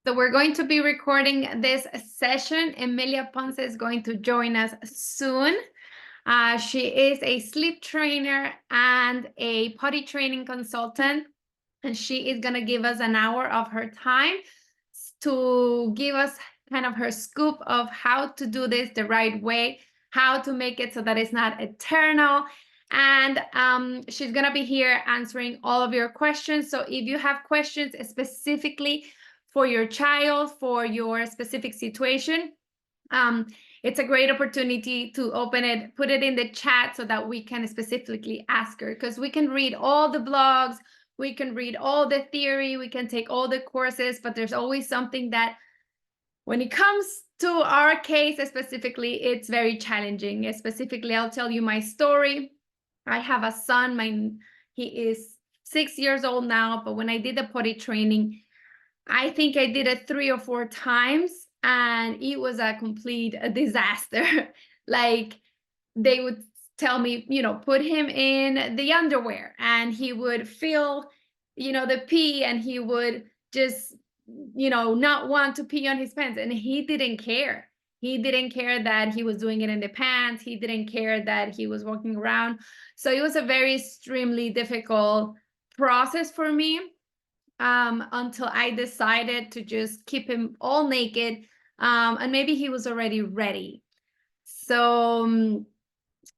So we're going to be recording this session. Emilia Ponce is going to join us soon. She is a sleep trainer and a potty training consultant, and she is going to give us an hour of her time to give us kind of her scoop of how to do this the right way, how to make it so that it's not eternal. And she's going to be here answering all of your questions. So if you have questions specifically for your child, for your specific situation, it's a great opportunity to open it, put it in the chat so that we can specifically ask her, because we can read all the blogs, we can read all the theory, we can take all the courses, but there's always something that when it comes to our case specifically, it's very challenging. Specifically, I'll tell you my story. I have a son, he is 6 years old now, but when I did the potty training, I think I did it 3 or 4 times, and it was a complete disaster. Like, they would tell me, put him in the underwear, and he would feel, the pee, and he would just, not want to pee on his pants. And he didn't care. He didn't care that he was doing it in the pants. He didn't care that he was walking around. So it was a very extremely difficult process for me. Until I decided to just keep him all naked, and maybe he was already ready. So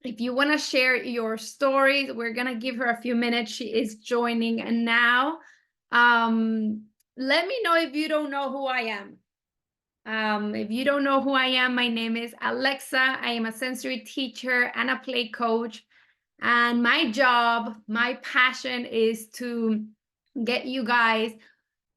if you want to share your stories, we're going to give her a few minutes. She is joining now. Let me know if you don't know who I am. If you don't know who I am, my name is Alexa. I am a sensory teacher and a play coach. And my job, my passion is to get you guys,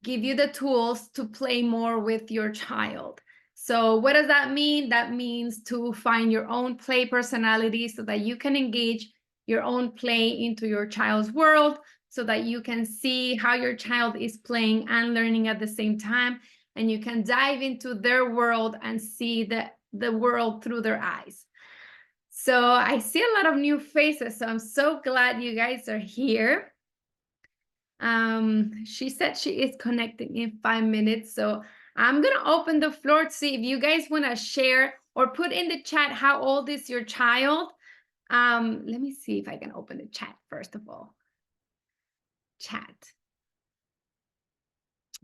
give you the tools to play more with your child. So what does that mean? That means to find your own play personality so that you can engage your own play into your child's world, so that you can see how your child is playing and learning at the same time, and you can dive into their world and see the world through their eyes. So I see a lot of new faces, so I'm so glad you guys are here. She said she is connecting in 5 minutes, so I'm gonna open the floor to see if you guys want to share or put in the chat how old is your child. Let me see if I can open the chat first of all. Chat.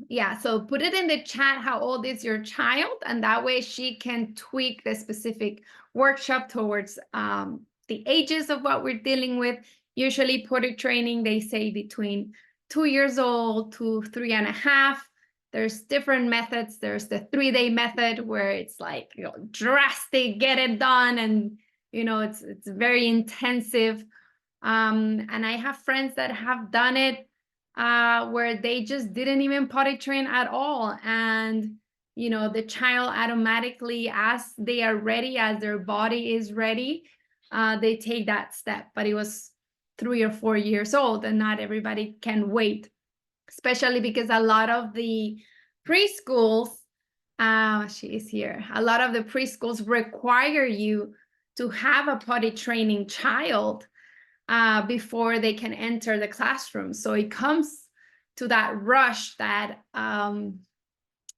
Yeah, so put it in the chat how old is your child, and that way she can tweak the specific workshop towards the ages of what we're dealing with. Usually potty training, they say between 2 years old to 3.5. There's different methods. There's the 3-day method where it's like, drastic, get it done, and it's very intensive. And I have friends that have done it where they just didn't even potty train at all, and the child automatically, as they are ready, as their body is ready, they take that step. But it was 3 or 4 years old, and not everybody can wait, especially because a lot of the preschools, she is here, a lot of the preschools require you to have a potty training child before they can enter the classroom. So it comes to that rush that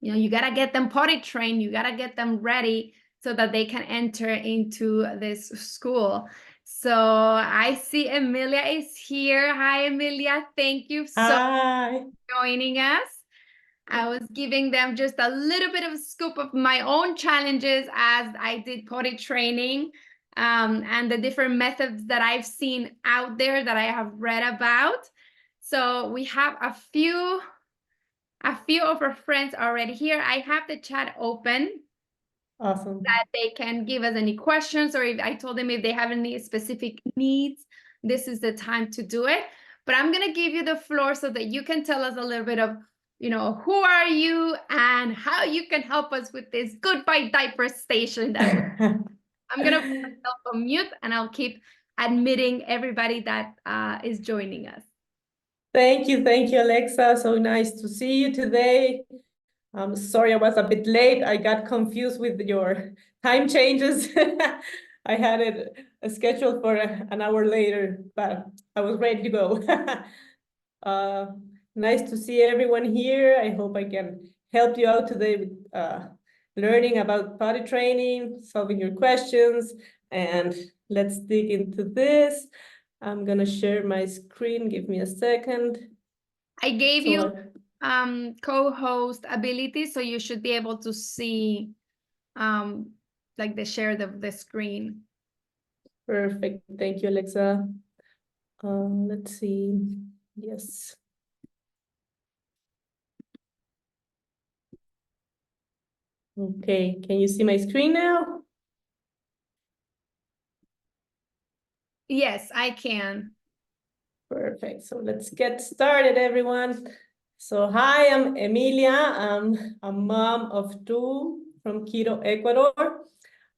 you got to get them potty trained, you got to get them ready so that they can enter into this school. So I see Emilia is here. Hi, Emilia. Thank you so much for joining us. I was giving them just a little bit of a scoop of my own challenges as I did potty training, and the different methods that I've seen out there that I have read about. So we have a few of our friends already here. I have the chat open. Awesome. That they can give us any questions, or if I told them if they have any specific needs, this is the time to do it. But I'm going to give you the floor so that you can tell us a little bit of, who are you and how you can help us with this Goodbye Diapers station. I'm going to put myself on mute, and I'll keep admitting everybody that is joining us. Thank you, Alexa. So nice to see you today. I'm sorry I was a bit late. I got confused with your time changes. I had it scheduled for an hour later, but I was ready to go. Nice to see everyone here. I hope I can help you out today with learning about potty training, solving your questions, and let's dig into this. I'm gonna share my screen. Give me a second. I gave you co-host ability, so you should be able to see like the share the screen. Perfect. Thank you, Alexa. Let's see. Yes. Okay, can you see my screen now? Yes, I can. Perfect. So let's get started, everyone. So hi, I'm Emilia. I'm a mom of two from Quito, Ecuador.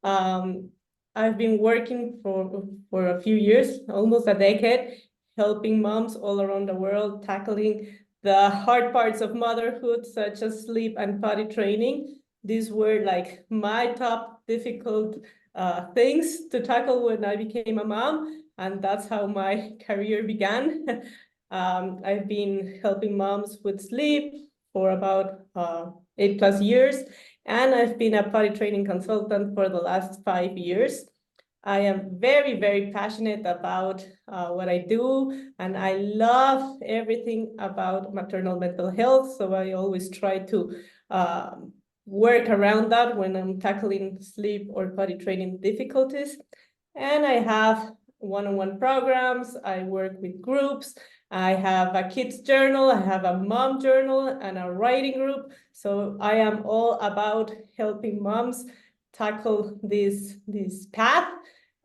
I've been working for a few years, almost a decade, helping moms all around the world tackling the hard parts of motherhood, such as sleep and potty training. These were like my top difficult things to tackle when I became a mom, and that's how my career began. I've been helping moms with sleep for about 8+ years, and I've been a potty training consultant for the last 5 years. I am very, very passionate about what I do, and I love everything about maternal mental health. So I always try to work around that when I'm tackling sleep or potty training difficulties. And I have one-on-one programs. I work with groups. I have a kids journal. I have a mom journal and a writing group. So I am all about helping moms tackle this path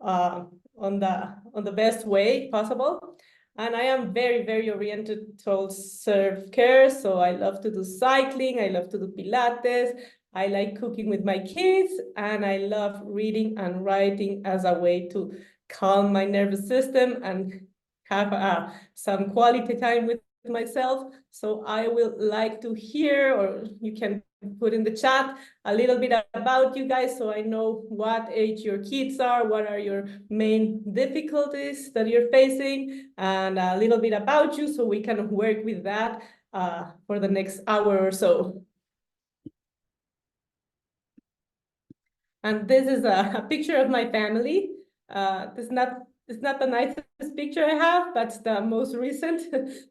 on the best way possible. And I am very, very oriented towards self-care. So I love to do cycling. I love to do Pilates. I like cooking with my kids, and I love reading and writing as a way to calm my nervous system and have some quality time with myself. So I will like to hear, or you can put in the chat a little bit about you guys, so I know what age your kids are, what are your main difficulties that you're facing, and a little bit about you, so we can work with that for the next hour or so. And this is a picture of my family. It's not the nicest picture I have, but it's the most recent.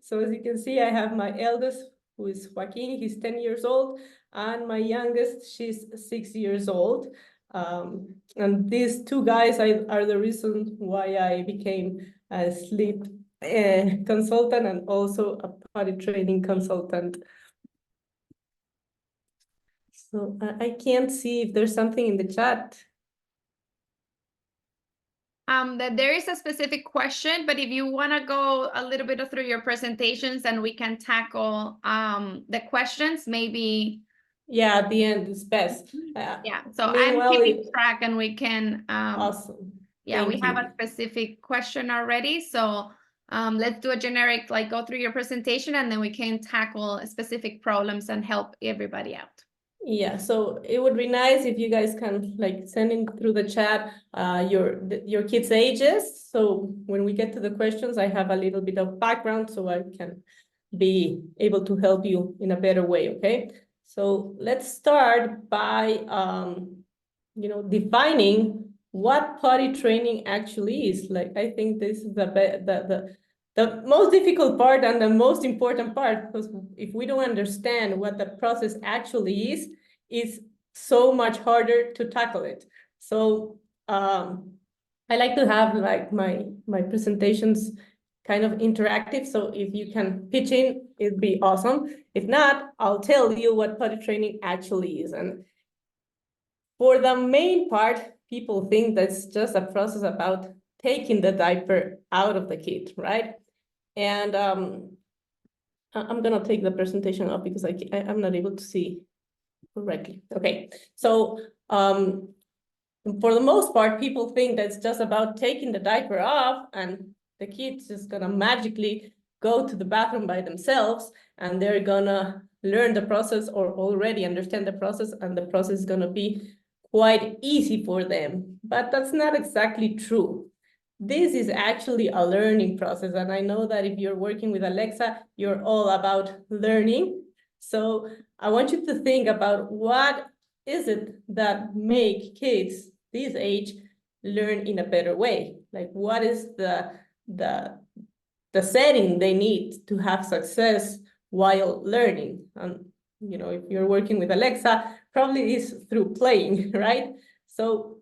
So as you can see, I have my eldest, who is Joaquin, he's 10 years old, and my youngest, she's 6 years old. And these two guys are the reason why I became a sleep consultant and also a potty training consultant. So I can't see if there's something in the chat. That there is a specific question, but if you want to go a little bit through your presentations and we can tackle the questions, maybe. Yeah, at the end is best. Yeah, so I'm keeping track and we can. Awesome. Yeah, we have a specific question already. So let's do a generic, like go through your presentation, and then we can tackle specific problems and help everybody out. Yeah, so it would be nice if you guys can like send in through the chat your kids' ages. So when we get to the questions, I have a little bit of background so I can be able to help you in a better way, okay? So let's start by defining what potty training actually is. Like, I think this is the most difficult part and the most important part, because if we don't understand what the process actually is, it's so much harder to tackle it. So I like to have like my presentations kind of interactive. So if you can pitch in, it'd be awesome. If not, I'll tell you what potty training actually is. And for the main part, people think that's just a process about taking the diaper out of the kid, right? And I'm gonna take the presentation off because I'm not able to see correctly. Okay, so for the most part, people think that's just about taking the diaper off and the kid's just gonna magically go to the bathroom by themselves and they're gonna learn the process or already understand the process, and the process is gonna be quite easy for them. But that's not exactly true. This is actually a learning process. And I know that if you're working with Alexa, you're all about learning. So I want you to think about what is it that make kids this age learn in a better way? Like what is the setting they need to have success while learning? And you know, if you're working with Alexa, probably is through playing, right? So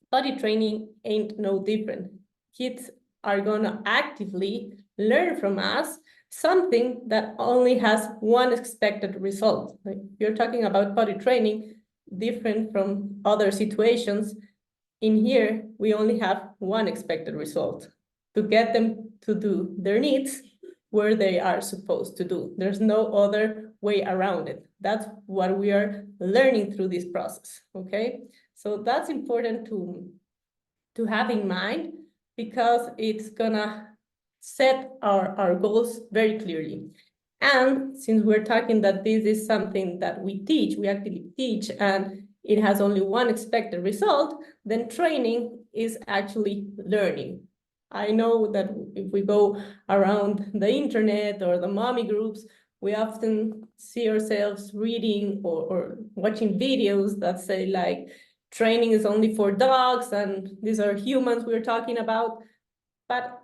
potty training ain't no different. Kids are gonna actively learn from us something that only has one expected result. Like you're talking about potty training, different from other situations. In here, we only have one expected result, to get them to do their needs where they are supposed to do. There's no other way around it. That's what we are learning through this process, okay? So that's important to have in mind, because it's gonna set our goals very clearly. And since we're talking that this is something that we teach, we actually teach, and it has only one expected result, then training is actually learning. I know that if we go around the internet or the mommy groups, we often see ourselves reading or watching videos that say like, training is only for dogs and these are humans we're talking about. But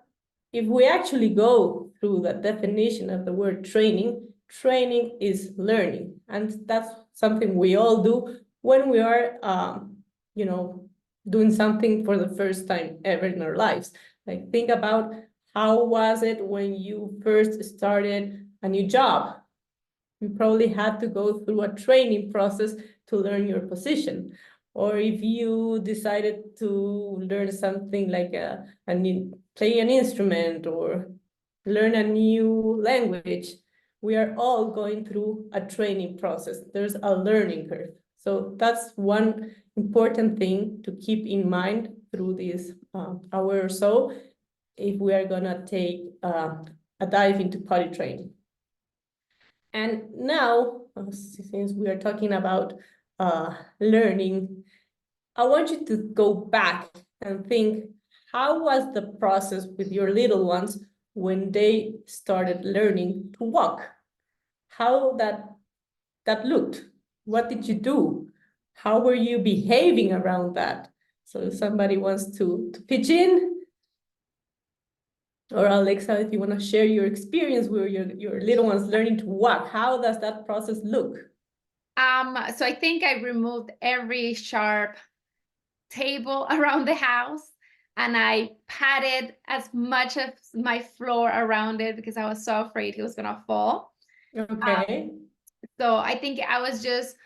if we actually go through the definition of the word training, training is learning. And that's something we all do when we are, you know, doing something for the first time ever in our lives. Like think about, how was it when you first started a new job? You probably had to go through a training process to learn your position. Or if you decided to learn something like play an instrument or learn a new language, we are all going through a training process. There's a learning curve. So that's one important thing to keep in mind through this hour or so, if we are gonna take a dive into potty training. And now, since we are talking about learning, I want you to go back and think, how was the process with your little ones when they started learning to walk? How that looked? What did you do? How were you behaving around that? So if somebody wants to pitch in, or Alexa, if you want to share your experience with your little ones learning to walk, how does that process look? So I think I removed every sharp table around the house, and I patted as much of my floor around it because I was so afraid he was gonna fall. Okay. So I think I was just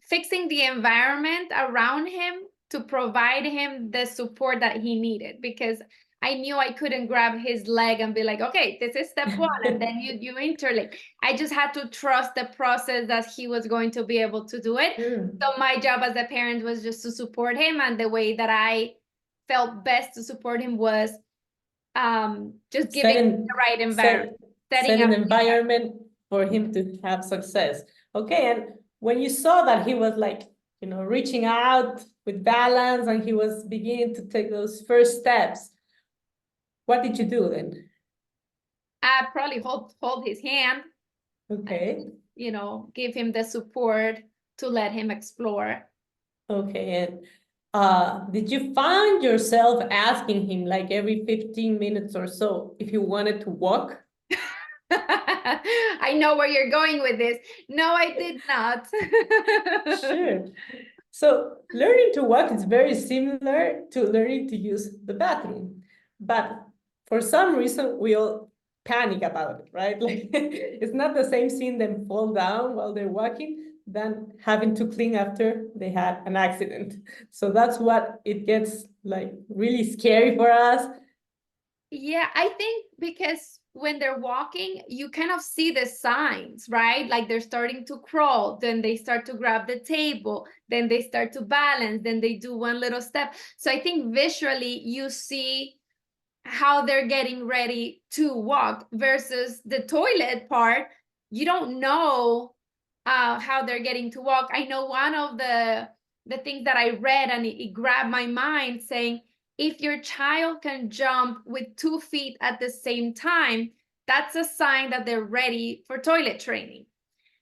fixing the environment around him to provide him the support that he needed, because I knew I couldn't grab his leg and be like, okay, this is step one, and then you interlink. I just had to trust the process that he was going to be able to do it. Sure. So my job as a parent was just to support him, and the way that I felt best to support him was just giving him the right environment, setting setting up the environment for him to have success. Okay, and when you saw that he was like, you know, reaching out with balance and he was beginning to take those first steps, what did you do then? I probably hold his hand, Okay. you know, give him the support to let him explore. Okay, and did you find yourself asking him like every 15 minutes or so if he wanted to walk? I know where you're going with this. No, I did not. Sure. So learning to walk is very similar to learning to use the bathroom. But for some reason, we all panic about it, right? Like it's not the same seeing them fall down while they're walking than having to clean after they had an accident. So that's what it gets like really scary for us. Yeah, I think because when they're walking, you kind of see the signs, right? Like they're starting to crawl, then they start to grab the table, then they start to balance, then they do one little step. So I think visually you see how they're getting ready to walk, versus the toilet part. You don't know how they're getting to walk. I know one of the things that I read, and it grabbed my mind, saying if your child can jump with 2 feet at the same time, that's a sign that they're ready for toilet training.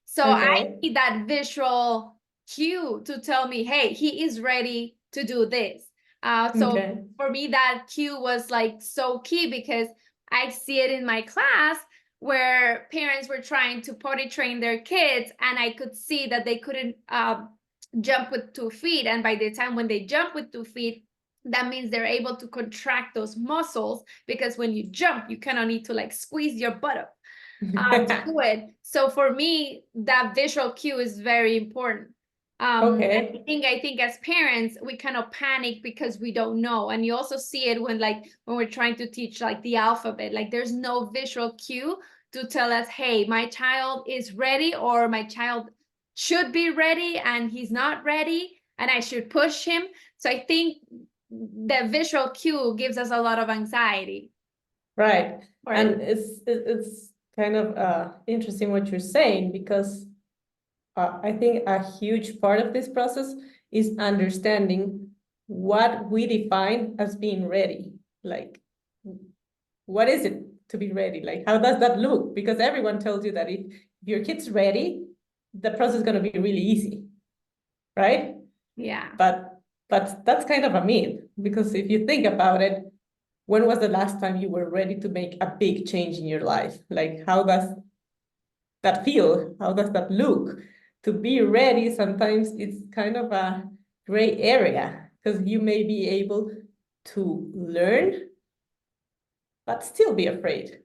So I Okay. need that visual cue to tell me, hey, he is ready to do this. So Okay. for me, that cue was like so key, because I see it in my class where parents were trying to potty train their kids, and I could see that they couldn't jump with 2 feet. And by the time when they jump with 2 feet, that means they're able to contract those muscles, because when you jump, you kind of need to like squeeze your butt up to do it. So for me, that visual cue is very important. Okay. I think as parents, we kind of panic because we don't know. And you also see it when we're trying to teach like the alphabet, like there's no visual cue to tell us, hey, my child is ready, or my child should be ready and he's not ready and I should push him. So I think the visual cue gives us a lot of anxiety. Right. Or And it's kind of interesting what you're saying, because I think a huge part of this process is understanding what we define as being ready. Like, what is it to be ready? Like, how does that look? Because everyone tells you that if your kid's ready, the process is going to be really easy, right? yeah. But that's kind of a myth, because if you think about it, when was the last time you were ready to make a big change in your life? Like, how does that feel? How does that look? To be ready, sometimes it's kind of a gray area, because you may be able to learn, but still be afraid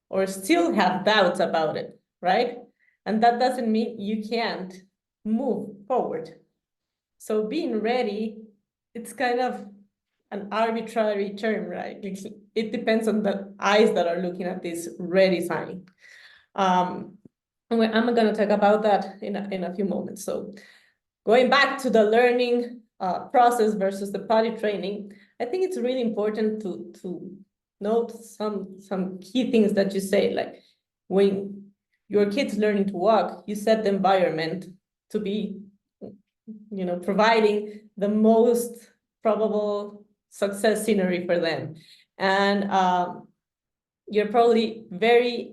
or still have doubts about it, right? And that doesn't mean you can't move forward. So being ready, it's kind of an arbitrary term, right? It depends on the eyes that are looking at this ready sign. I'm going to talk about that in a few moments. So going back to the learning process versus the potty training, I think it's really important to note some key things that you say. Like, when your kid's learning to walk, you set the environment to be, providing the most probable success scenery for them. And you're probably very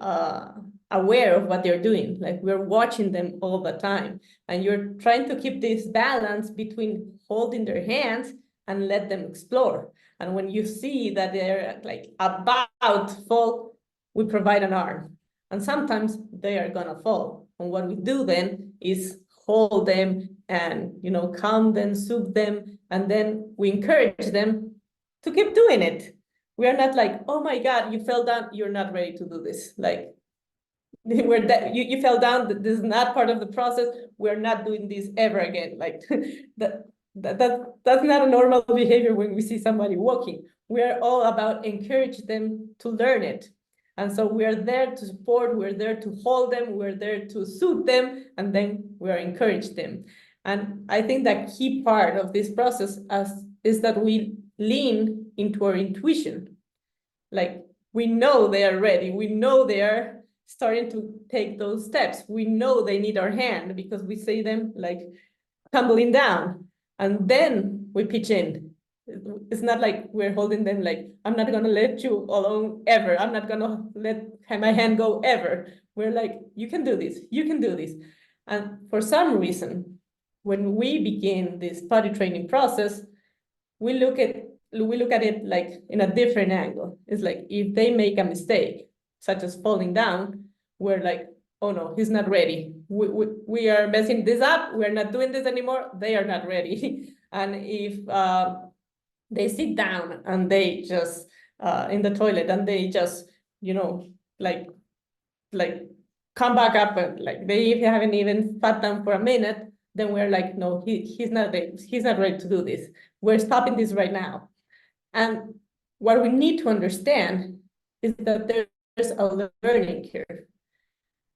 aware of what they're doing. Like, we're watching them all the time, and you're trying to keep this balance between holding their hands and let them explore. And when you see that they're like about to fall, we provide an arm. And sometimes they are gonna fall. And what we do then is hold them and, calm them, soothe them, and then we encourage them to keep doing it. We are not like, oh my God, you fell down, you're not ready to do this. Like, you fell down, this is not part of the process, we're not doing this ever again. Like, that's not a normal behavior when we see somebody walking. We are all about encourage them to learn it. And so we are there to support, we're there to hold them, we're there to soothe them, and then we are encourage them. And I think that key part of this process is that we lean into our intuition. Like, we know they are ready. We know they are starting to take those steps. We know they need our hand, because we see them like tumbling down, and then we pitch in. It's not like we're holding them like, I'm not gonna let you alone ever. I'm not gonna let my hand go ever. We're like, you can do this. You can do this. And for some reason, when we begin this potty training process, we look at it like in a different angle. It's like, if they make a mistake, such as falling down, we're like, oh no, he's not ready. We are messing this up. We're not doing this anymore. They are not ready. And if they sit down and they just in the toilet and they just, like come back up, and like they haven't even sat down for a minute, then we're like, no, he's not ready to do this. We're stopping this right now. And what we need to understand is that there's a learning curve.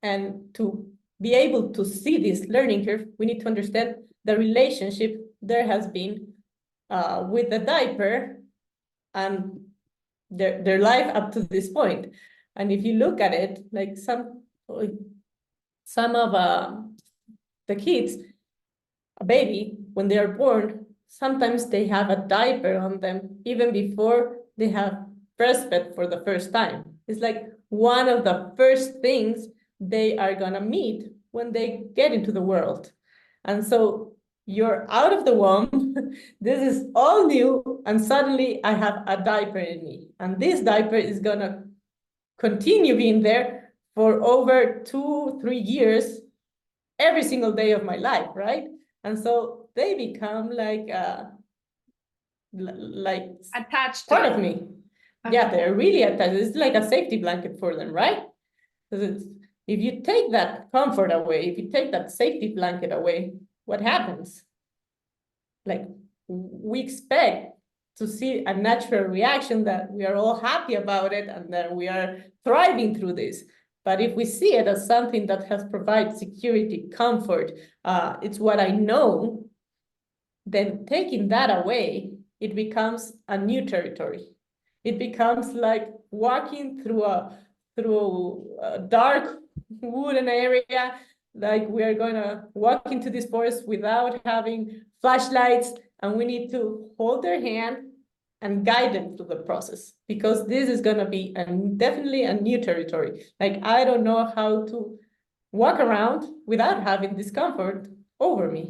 And to be able to see this learning curve, we need to understand the relationship there has been with the diaper and their life up to this point. And if you look at it, like some of the kids, a baby, when they are born, sometimes they have a diaper on them even before they have breastfed for the first time. It's like one of the first things they are gonna meet when they get into the world. And so you're out of the womb, this is all new, and suddenly I have a diaper in me. And this diaper is gonna continue being there for over 2-3 years, every single day of my life, right? And so they become like attached to part it. of me. Okay. Yeah, they're really attached. It's like a safety blanket for them, right? Because if you take that comfort away, if you take that safety blanket away, what happens? Like, we expect to see a natural reaction that we are all happy about it and that we are thriving through this. But if we see it as something that has provided security, comfort, it's what I know, then taking that away, it becomes a new territory. It becomes like walking through a dark wooden area, like we are going to walk into this forest without having flashlights, and we need to hold their hand and guide them through the process, because this is going to be definitely a new territory. Like, I don't know how to walk around without having discomfort over me.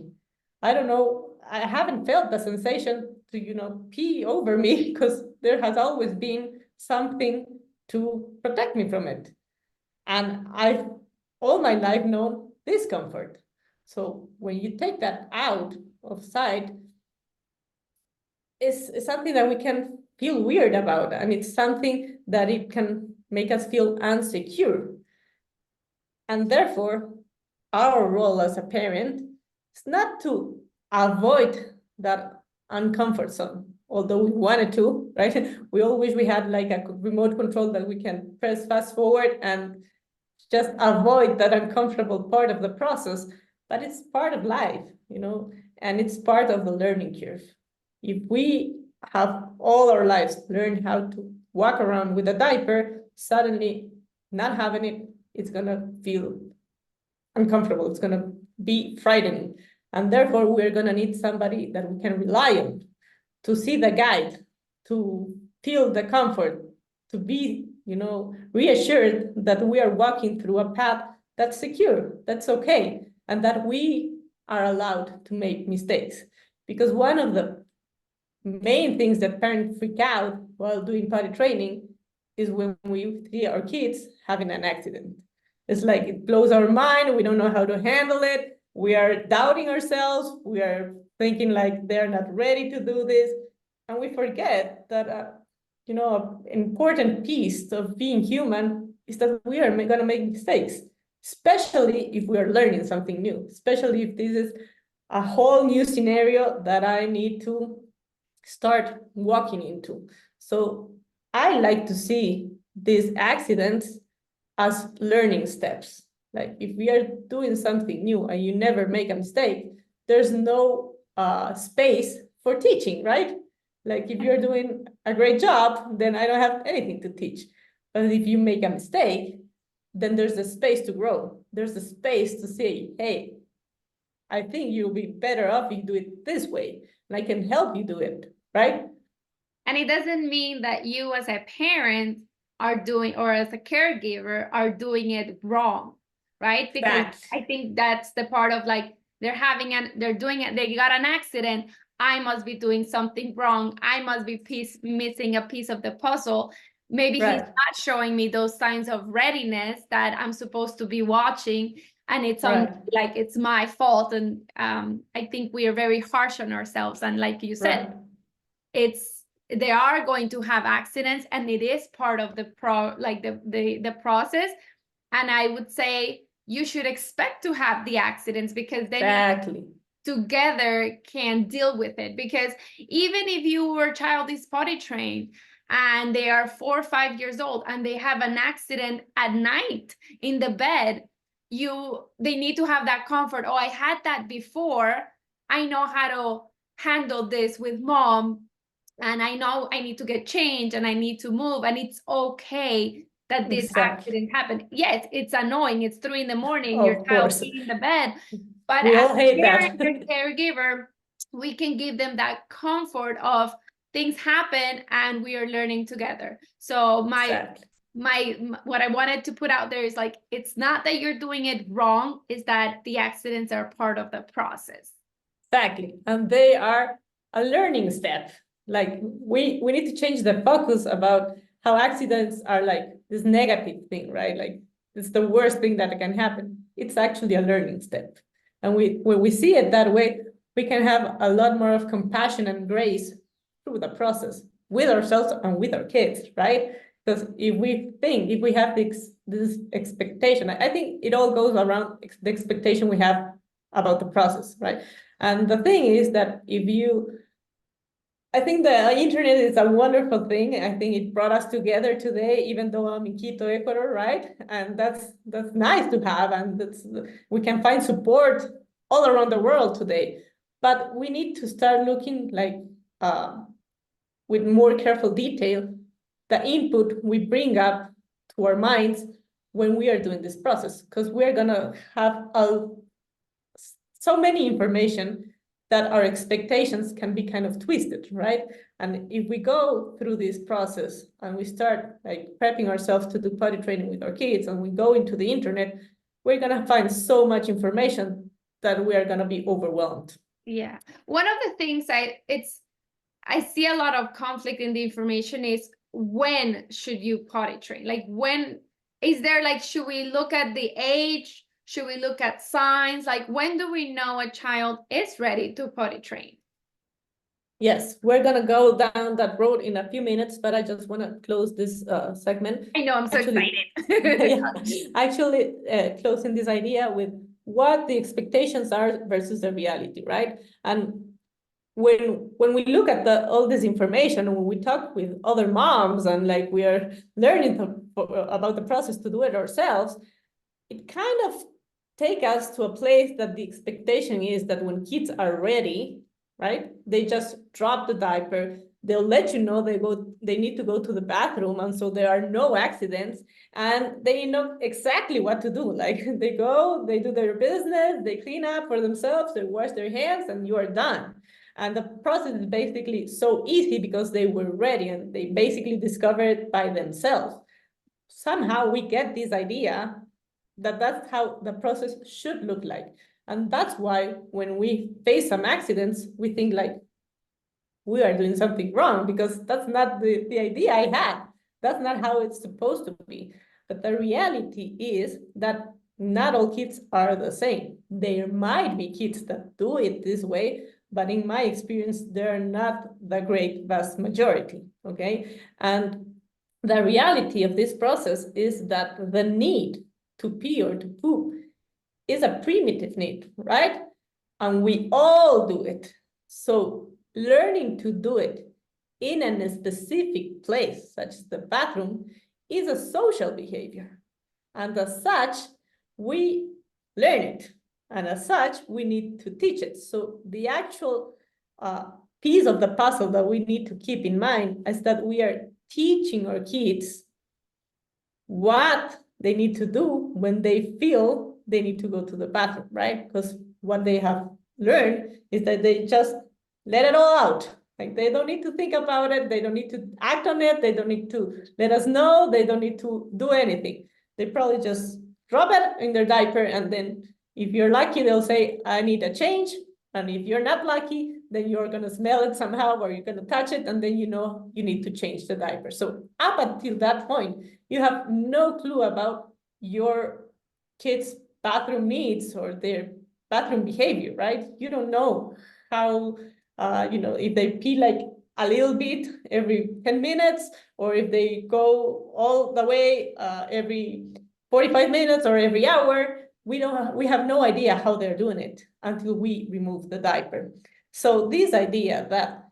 I don't know, I haven't felt the sensation to, pee over me, because there has always been something to protect me from it. And I've all my life known discomfort. So when you take that out of sight, it's something that we can feel weird about, and it's something that it can make us feel insecure. And therefore, our role as a parent is not to avoid that uncomfort zone, although we wanted to, right? We all wish we had like a remote control that we can press fast forward and just avoid that uncomfortable part of the process, but it's part of life, and it's part of the learning curve. If we have all our lives learned how to walk around with a diaper, suddenly not having it, it's gonna feel uncomfortable. It's gonna be frightening. And therefore, we're gonna need somebody that we can rely on to see the guide, to feel the comfort, to be, reassured that we are walking through a path that's secure, that's okay, and that we are allowed to make mistakes. Because one of the main things that parents freak out while doing potty training is when we see our kids having an accident. It's like it blows our mind. We don't know how to handle it. We are doubting ourselves. We are thinking like they're not ready to do this. And we forget that, an important piece of being human is that we are going to make mistakes, especially if we are learning something new, especially if this is a whole new scenario that I need to start walking into. So I like to see these accidents as learning steps. Like, if we are doing something new and you never make a mistake, there's no space for teaching, right? Like, if you're doing a great job, then I don't have anything to teach. But if you make a mistake, then there's a space to grow. There's a space to say, hey, I think you'll be better off if you do it this way, and I can help you do it, right? And it doesn't mean that you as a parent are doing, or as a caregiver are doing it wrong, right? Because Fact. I think that's the part of like, they're doing it, they got an accident, I must be doing something wrong, I must be missing a piece of the puzzle. Maybe he's not showing me those signs of readiness that I'm supposed to be watching, and it's like it's my fault. And I think we are very harsh on ourselves. And like you said, they are going to have accidents, and it is part of the process. And I would say you should expect to have the accidents, because then together can deal with it. Because even if your child is potty trained and they are 4 or 5 years old and they have an accident at night in the bed, they need to have that comfort. Oh, I had that before, I know how to handle this with mom, and I know I need to get changed and I need to move, and it's okay that this accident happened. Yes, it's annoying. It's 3 in the morning, your child in the bed. But we as all hate a parent that. and caregiver, we can give them that comfort of things happen and we are learning together. So what I wanted to put out there is like, it's not that you're doing it wrong, is that the accidents are part of the process. Exactly. And they are a learning step. Like we need to change the focus about how accidents are like this negative thing, right? Like it's the worst thing that can happen. It's actually a learning step. And when we see it that way, we can have a lot more of compassion and grace through the process with ourselves and with our kids, right? Because if we have this expectation, I think it all goes around the expectation we have about the process, right? And the thing is that I think the internet is a wonderful thing. I think it brought us together today, even though I'm in Quito, Ecuador, right? And that's nice to have, and we can find support all around the world today. But we need to start looking like with more careful detail the input we bring up to our minds when we are doing this process, because we're gonna have so many information that our expectations can be kind of twisted, right? And if we go through this process and we start like prepping ourselves to do potty training with our kids and we go into the internet, we're gonna find so much information that we are gonna be overwhelmed. Yeah. One of the things I see a lot of conflict in the information is, when should you potty train? Like, when is there, like, should we look at the age? Should we look at signs? Like, when do we know a child is ready to potty train? Yes, we're gonna go down that road in a few minutes, but I just want to close this segment. I know, I'm so excited. Yeah, actually closing this idea with what the expectations are versus the reality, right? And when we look at all this information, and when we talk with other moms and like we are learning about the process to do it ourselves, it kind of take us to a place that the expectation is that when kids are ready, right, they just drop the diaper, they'll let you know they need to go to the bathroom, and so there are no accidents, and they know exactly what to do. Like they go, they do their business, they clean up for themselves, they wash their hands, and you are done. And the process is basically so easy because they were ready and they basically discovered it by themselves. Somehow we get this idea that that's how the process should look like. And that's why when we face some accidents, we think like we are doing something wrong, because that's not the idea I had. That's not how it's supposed to be. But the reality is that not all kids are the same. There might be kids that do it this way, but in my experience, they're not the great vast majority, okay? And the reality of this process is that the need to pee or to poop is a primitive need, right? And we all do it. So learning to do it in a specific place, such as the bathroom, is a social behavior. And as such, we learn it. And as such, we need to teach it. So the actual piece of the puzzle that we need to keep in mind is that we are teaching our kids what they need to do when they feel they need to go to the bathroom, right? Because what they have learned is that they just let it all out. Like they don't need to think about it. They don't need to act on it. They don't need to let us know. They don't need to do anything. They probably just drop it in their diaper. And then if you're lucky, they'll say, I need a change. And if you're not lucky, then you're going to smell it somehow, or you're going to touch it, and then you know you need to change the diaper. So up until that point, you have no clue about your kids' bathroom needs or their bathroom behavior, right? You don't know how, if they pee like a little bit every 10 minutes, or if they go all the way every 45 minutes or every hour. We have no idea how they're doing it until we remove the diaper. So this idea that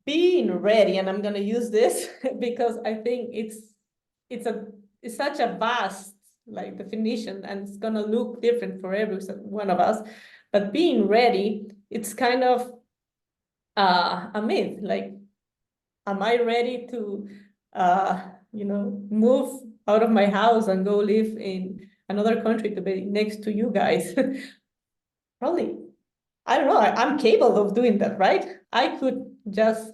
being ready, and I'm going to use this because I think it's such a vast like definition, and it's going to look different for every one of us. But being ready, it's kind of a myth. Like, am I ready to move out of my house and go live in another country to be next to you guys? Probably, I don't know, I'm capable of doing that, right? I could just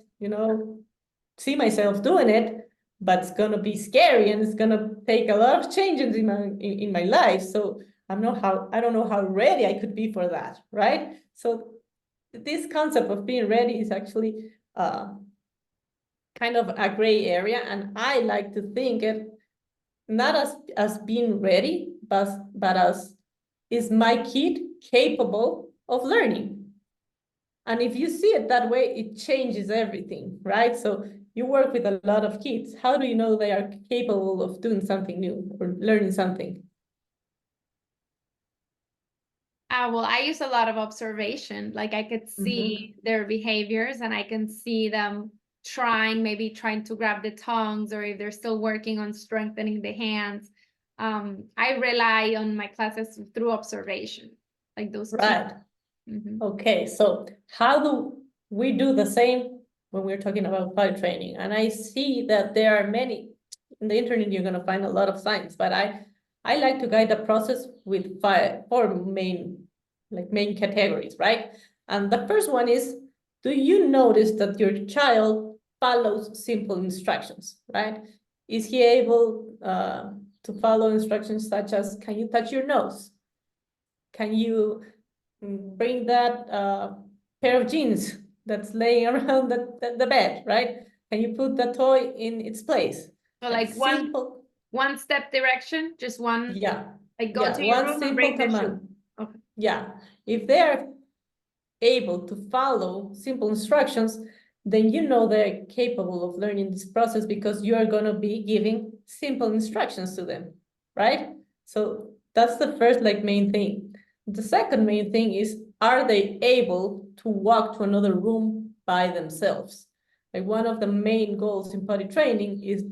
see myself doing it, but it's gonna be scary and it's gonna take a lot of changes in my life. So I don't know how ready I could be for that, right? So this concept of being ready is actually kind of a gray area, and I like to think it not as being ready, but as, is my kid capable of learning? And if you see it that way, it changes everything, right? So you work with a lot of kids. How do you know they are capable of doing something new or learning something? Well, I use a lot of observation. Like I could see their behaviors and I can see them maybe trying to grab the tongues, or if they're still working on strengthening the hands. I rely on my classes through observation, like those Right. Okay, so how do we do the same when we're talking about potty training? And I see that there are many, in the internet, you're going to find a lot of signs, but I like to guide the process with four main categories, right? And the first one is, do you notice that your child follows simple instructions, right? Is he able to follow instructions such as, can you touch your nose? Can you bring that pair of jeans that's laying around the bed, right? Can you put the toy in its place? So like simple. One step direction, just one. Yeah. Like go to your One room and simple bring the shoe. command. Okay. Yeah. If they're able to follow simple instructions, then you know they're capable of learning this process because you are going to be giving simple instructions to them, right? So that's the first main thing. The second main thing is, are they able to walk to another room by themselves? Like one of the main goals in potty training is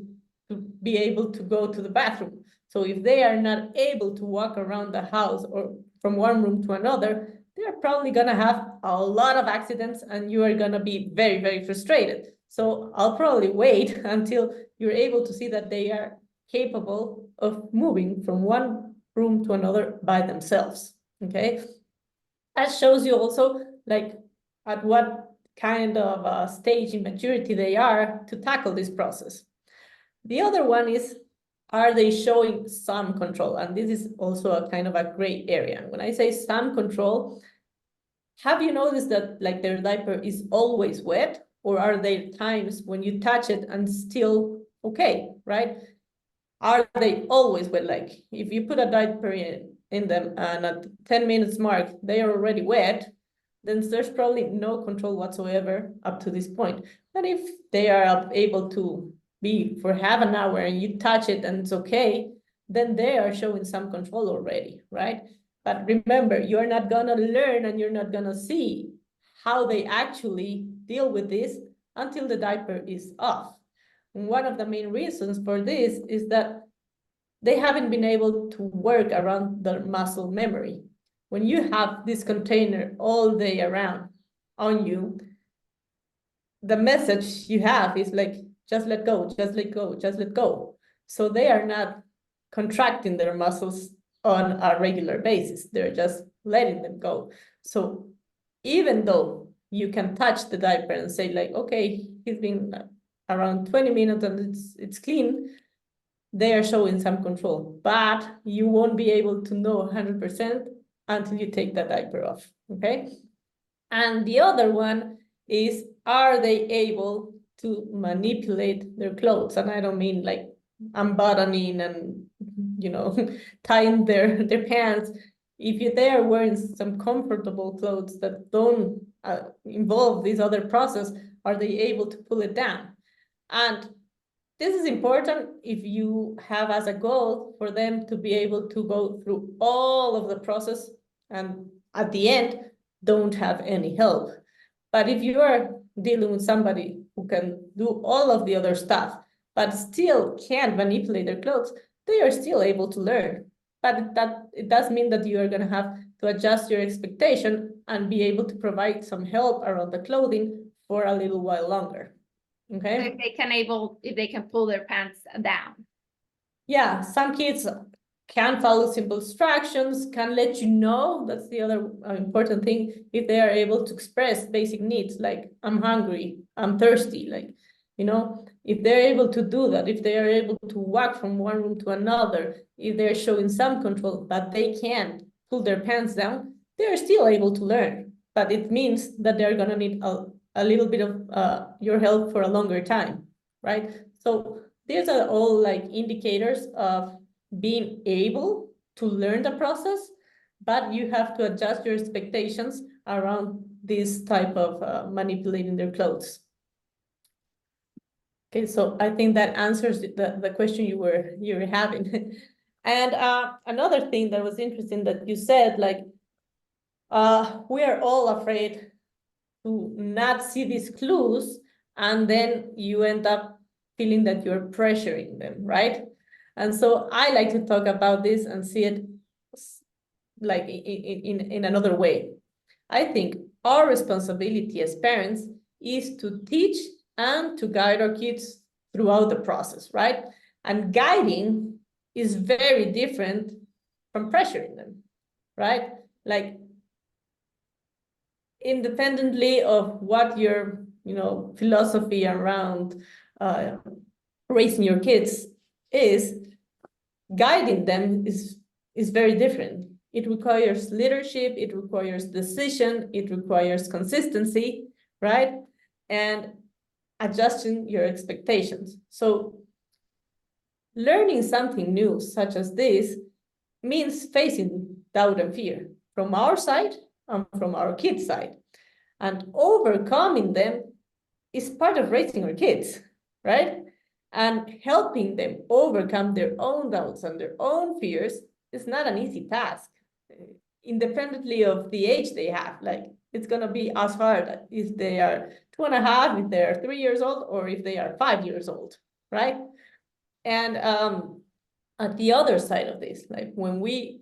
to be able to go to the bathroom. So if they are not able to walk around the house or from one room to another, they're probably going to have a lot of accidents and you are going to be very, very frustrated. So I'll probably wait until you're able to see that they are capable of moving from one room to another by themselves. Okay. That shows you also at what kind of stage in maturity they are to tackle this process. The other one is, are they showing some control? And this is also a kind of a gray area. When I say some control, have you noticed that their diaper is always wet, or are there times when you touch it and still okay, right? Are they always wet? Like if you put a diaper in them and at 10 minutes mark, they are already wet, then there's probably no control whatsoever up to this point. But if they are able to be for half an hour and you touch it and it's okay, then they are showing some control already, right? But remember, you're not gonna learn and you're not gonna see how they actually deal with this until the diaper is off. And one of the main reasons for this is that they haven't been able to work around their muscle memory. When you have this container all day around on you, the message you have is like, just let go, just let go, just let go. So they are not contracting their muscles on a regular basis. They're just letting them go. So even though you can touch the diaper and say like, okay, he's been around 20 minutes and it's clean, they are showing some control, but you won't be able to know 100% until you take that diaper off, okay? And the other one is, are they able to manipulate their clothes? And I don't mean like unbuttoning and, tying their pants. If they are wearing some comfortable clothes that don't involve this other process, are they able to pull it down? And this is important if you have as a goal for them to be able to go through all of the process and at the end don't have any help. But if you are dealing with somebody who can do all of the other stuff, but still can't manipulate their clothes, they are still able to learn. But it does mean that you are going to have to adjust your expectation and be able to provide some help around the clothing for a little while longer. Okay. If they can pull their pants down. Yeah, some kids can follow simple instructions, can let you know. That's the other important thing. If they are able to express basic needs like I'm hungry, I'm thirsty, if they're able to do that, if they are able to walk from one room to another, if they're showing some control, but they can't pull their pants down, they're still able to learn. But it means that they're going to need a little bit of your help for a longer time, right? So these are all like indicators of being able to learn the process, but you have to adjust your expectations around this type of manipulating their clothes. Okay, so I think that answers the question you were having. And another thing that was interesting that you said, like, we are all afraid to not see these clues, and then you end up feeling that you're pressuring them, right? And so I like to talk about this and see it like in another way. I think our responsibility as parents is to teach and to guide our kids throughout the process, right? And guiding is very different from pressuring them, right? Like, independently of what your, philosophy around raising your kids is, guiding them is very different. It requires leadership, it requires decision, it requires consistency, right? And adjusting your expectations. So learning something new, such as this, means facing doubt and fear from our side and from our kids' side. And overcoming them is part of raising our kids, right? And helping them overcome their own doubts and their own fears is not an easy task, independently of the age they have. Like, it's going to be as hard if they are 2.5, if they are 3 years old, or if they are 5 years old, right? And at the other side of this, like, when we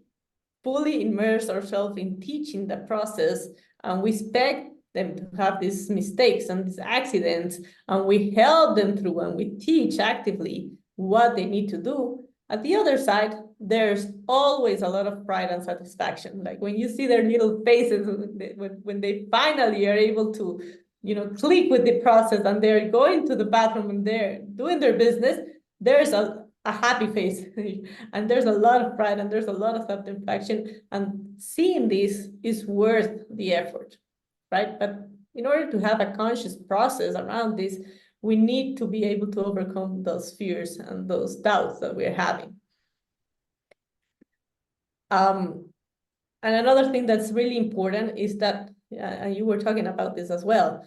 fully immerse ourselves in teaching the process, and we expect them to have these mistakes and these accidents, and we help them through, and we teach actively what they need to do. At the other side, there's always a lot of pride and satisfaction. Like, when you see their little faces when they finally are able to, click with the process, and they're going to the bathroom and they're doing their business, there's a happy face and there's a lot of pride and there's a lot of satisfaction, and seeing this is worth the effort, right? But in order to have a conscious process around this, we need to be able to overcome those fears and those doubts that we're having. And another thing that's really important is that, and you were talking about this as well,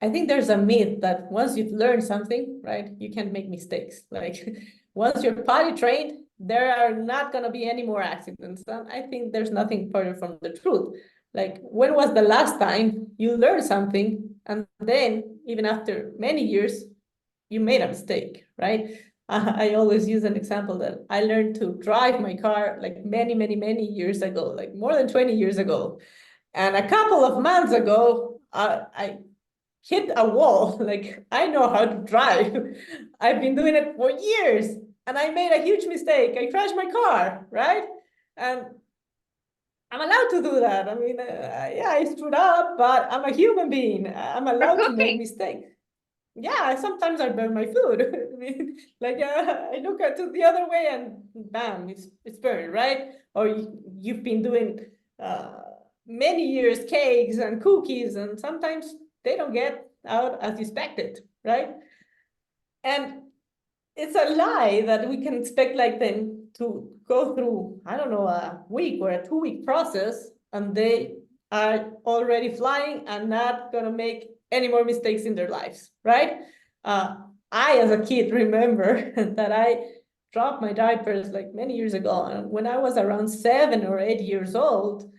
I think there's a myth that once you've learned something, right, you can't make mistakes. Like, once you're potty trained, there are not going to be any more accidents. And I think there's nothing further from the truth. Like, when was the last time you learned something, and then even after many years, you made a mistake, right? I always use an example that I learned to drive my car like many, many, many years ago, like more than 20 years ago. And a couple of months ago, I hit a wall. Like, I know how to drive. I've been doing it for years, and I made a huge mistake. I crashed my car, right? And I'm allowed to do that. I mean, yeah, I screwed up, but I'm a human being. I'm allowed to make mistakes. Yeah, sometimes I burn my food. I mean, like, I look to the other way and bam, it's burned, right? Or you've been doing many years cakes and cookies, and sometimes they don't get out as expected, right? And it's a lie that we can expect like them to go through, I don't know, a week or a 2-week process, and they are already flying and not gonna make any more mistakes in their lives, right? I, as a kid, remember that I dropped my diapers like many years ago. And when I was around 7 or 8 years old,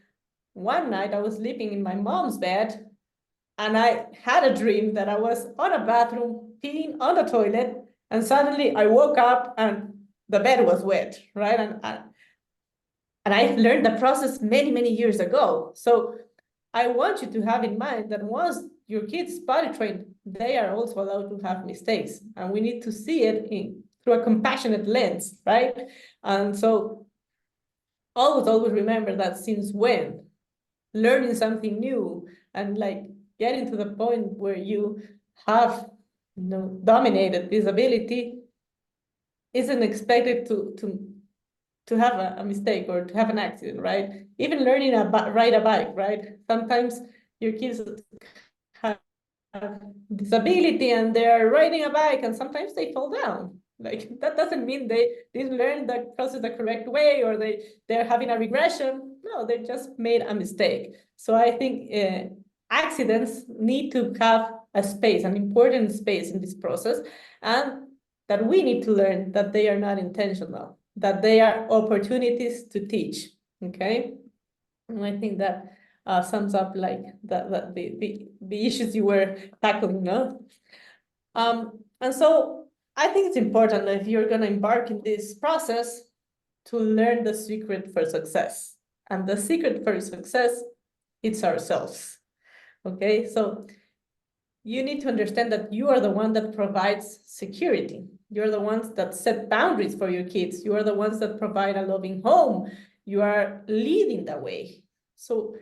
one night I was sleeping in my mom's bed, and I had a dream that I was on a bathroom peeing on the toilet, and suddenly I woke up and the bed was wet, right? And I learned the process many, many years ago. So I want you to have in mind that once your kids potty trained, they are also allowed to have mistakes, and we need to see it through a compassionate lens, right? And so always remember that since when learning something new and like getting to the point where you have dominated disability isn't expected to have a mistake or to have an accident, right? Even learning ride a bike, right? Sometimes your kids have disability and they're riding a bike and sometimes they fall down. Like that doesn't mean they didn't learn the process the correct way or they're having a regression. No, they just made a mistake. So I think accidents need to have a space, an important space in this process, and that we need to learn that they are not intentional, that they are opportunities to teach. Okay, and I think that sums up like the issues you were tackling, no? And so I think it's important that if you're going to embark in this process to learn the secret for success. And the secret for success, it's ourselves. Okay, so you need to understand that you are the one that provides security. You're the ones that set boundaries for your kids. You are the ones that provide a loving home. You are leading the way. So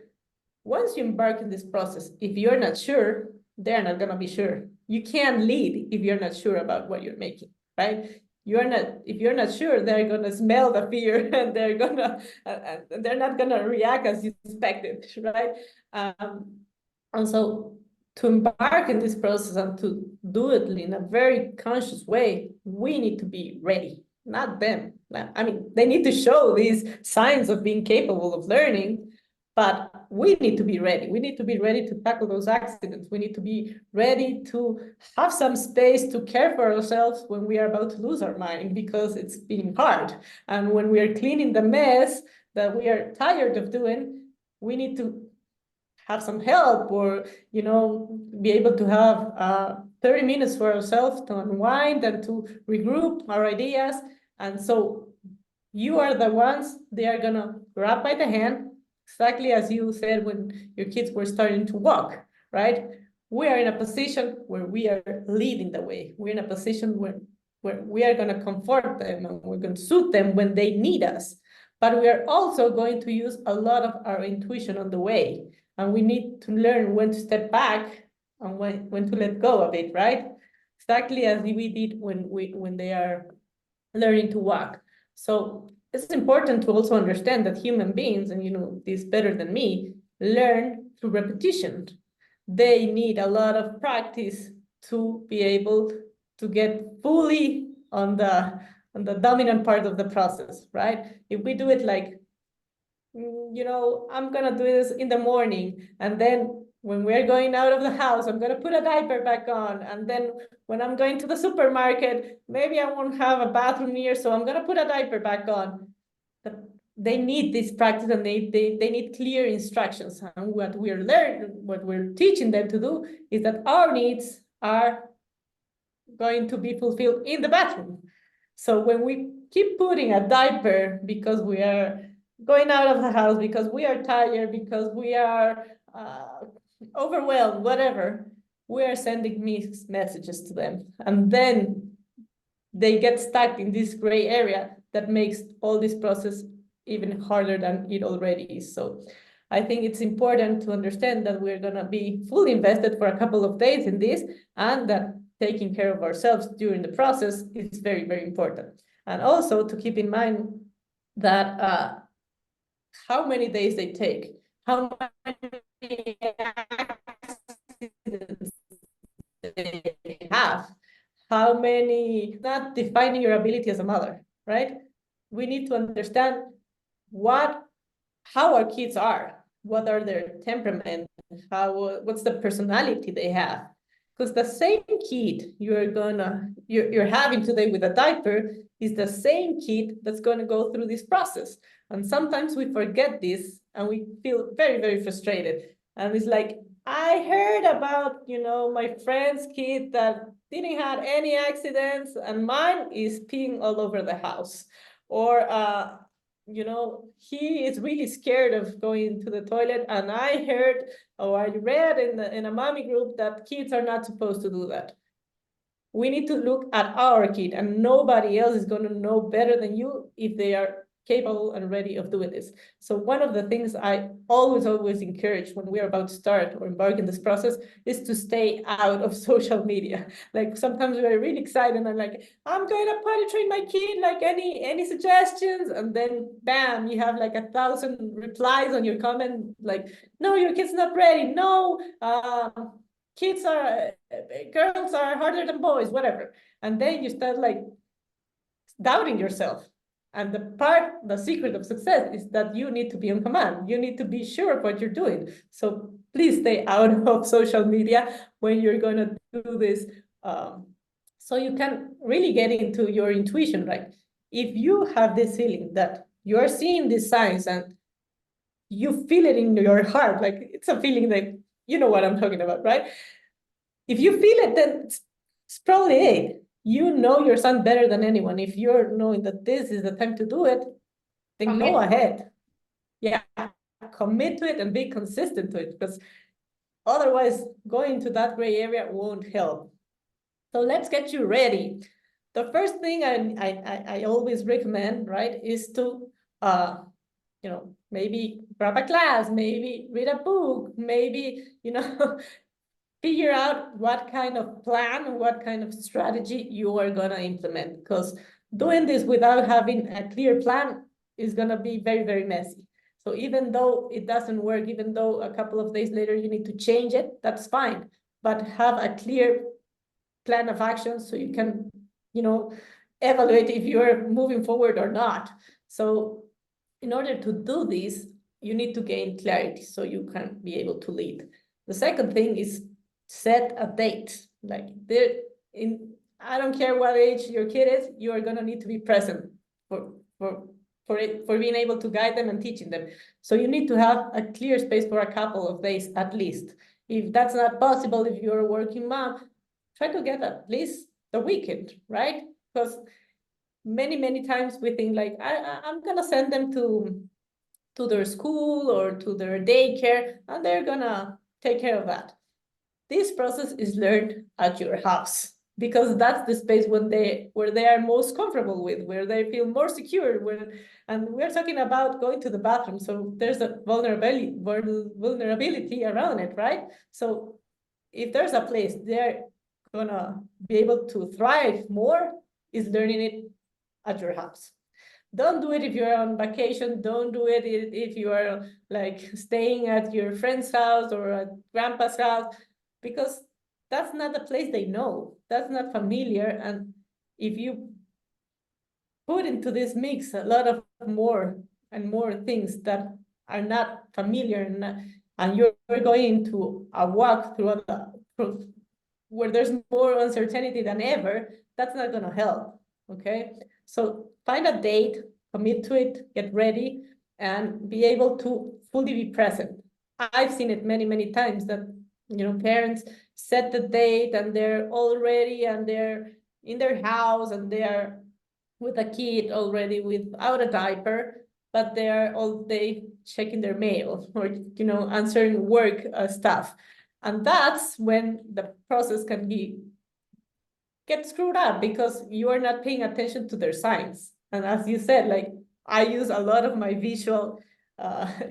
once you embark in this process, if you're not sure, they're not going to be sure. You can't lead if you're not sure about what you're making, right? If you're not sure, they're going to smell the fear and they're not going to react as you expected, right? And so to embark in this process and to do it in a very conscious way, we need to be ready, not them. I mean, they need to show these signs of being capable of learning, but we need to be ready. We need to be ready to tackle those accidents. We need to be ready to have some space to care for ourselves when we are about to lose our mind because it's been hard. And when we are cleaning the mess that we are tired of doing, we need to have some help or, be able to have 30 minutes for ourselves to unwind and to regroup our ideas. And so you are the ones they are going to grab by the hand, exactly as you said when your kids were starting to walk, right? We are in a position where we are leading the way. We're in a position where we are going to comfort them and we're going to suit them when they need us. But we are also going to use a lot of our intuition on the way. And we need to learn when to step back and when to let go of it, right? Exactly as we did when they are learning to walk. So it's important to also understand that human beings, and you know this better than me, learn through repetition. They need a lot of practice to be able to get fully on the dominant part of the process, right? If we do it like, I'm gonna do this in the morning, and then when we're going out of the house, I'm gonna put a diaper back on, and then when I'm going to the supermarket, maybe I won't have a bathroom near, so I'm gonna put a diaper back on. But they need this practice, and they need clear instructions. And what we're teaching them to do is that our needs are going to be fulfilled in the bathroom. So when we keep putting a diaper because we are going out of the house, because we are tired, because we are overwhelmed, whatever, we are sending mixed messages to them. And then they get stuck in this gray area that makes all this process even harder than it already is. So I think it's important to understand that we're going to be fully invested for a couple of days in this, and that taking care of ourselves during the process is very, very important. And also to keep in mind that how many days they take, how many accidents they have, how many, not defining your ability as a mother, right? We need to understand how our kids are, what are their temperament, what's the personality they have. Because the same kid you're having today with a diaper is the same kid that's going to go through this process. And sometimes we forget this and we feel very, very frustrated. And it's like, I heard about, my friend's kid that didn't have any accidents and mine is peeing all over the house. Or, he is really scared of going to the toilet. And I heard, or I read in a mommy group that kids are not supposed to do that. We need to look at our kid, and nobody else is going to know better than you if they are capable and ready of doing this. So one of the things I always encourage when we're about to start or embark in this process is to stay out of social media. Like sometimes we're really excited and I'm like, I'm going to potty train my kid, like any suggestions? And then bam, you have like 1,000 replies on your comment, like, no, your kid's not ready. No, girls are harder than boys, whatever. And then you start like doubting yourself. And the secret of success is that you need to be on command. You need to be sure of what you're doing. So please stay out of social media when you're going to do this. So you can really get into your intuition, right? If you have this feeling that you're seeing these signs and you feel it in your heart, like it's a feeling that you know what I'm talking about, right? If you feel it, then it's probably it. You know your son better than anyone. If you're knowing that this is the time to do it, then go ahead. Yeah, commit to it and be consistent to it, because otherwise going to that gray area won't help. So let's get you ready. The first thing I always recommend, right, is to maybe grab a class, maybe read a book, maybe figure out what kind of plan, what kind of strategy you are going to implement, because doing this without having a clear plan is going to be very, very messy. So even though it doesn't work, even though a couple of days later you need to change it, that's fine. But have a clear plan of action so you can, evaluate if you're moving forward or not. So in order to do this, you need to gain clarity so you can be able to lead. The second thing is set a date. Like I don't care what age your kid is, you are gonna need to be present for being able to guide them and teaching them. So you need to have a clear space for a couple of days at least. If that's not possible, if you're a working mom, try to get at least the weekend, right? Because many times we think like, I'm gonna send them to their school or to their daycare, and they're gonna take care of that. This process is learned at your house, because that's the space where they are most comfortable with, where they feel more secure. And we're talking about going to the bathroom, so there's a vulnerability around it, right? So if there's a place they're gonna be able to thrive more, is learning it at your house. Don't do it if you're on vacation. Don't do it if you are like staying at your friend's house or at grandpa's house, because that's not the place they know. That's not familiar. And if you put into this mix a lot of more and more things that are not familiar, and you're going to a walk through where there's more uncertainty than ever, that's not going to help. Okay, so find a date, commit to it, get ready, and be able to fully be present. I've seen it many times that parents set the date and they're all ready and they're in their house and they're with a kid already without a diaper, but they're all day checking their mail or answering work stuff. And that's when the process can get screwed up, because you are not paying attention to their signs. And as you said, like, I use a lot of my visual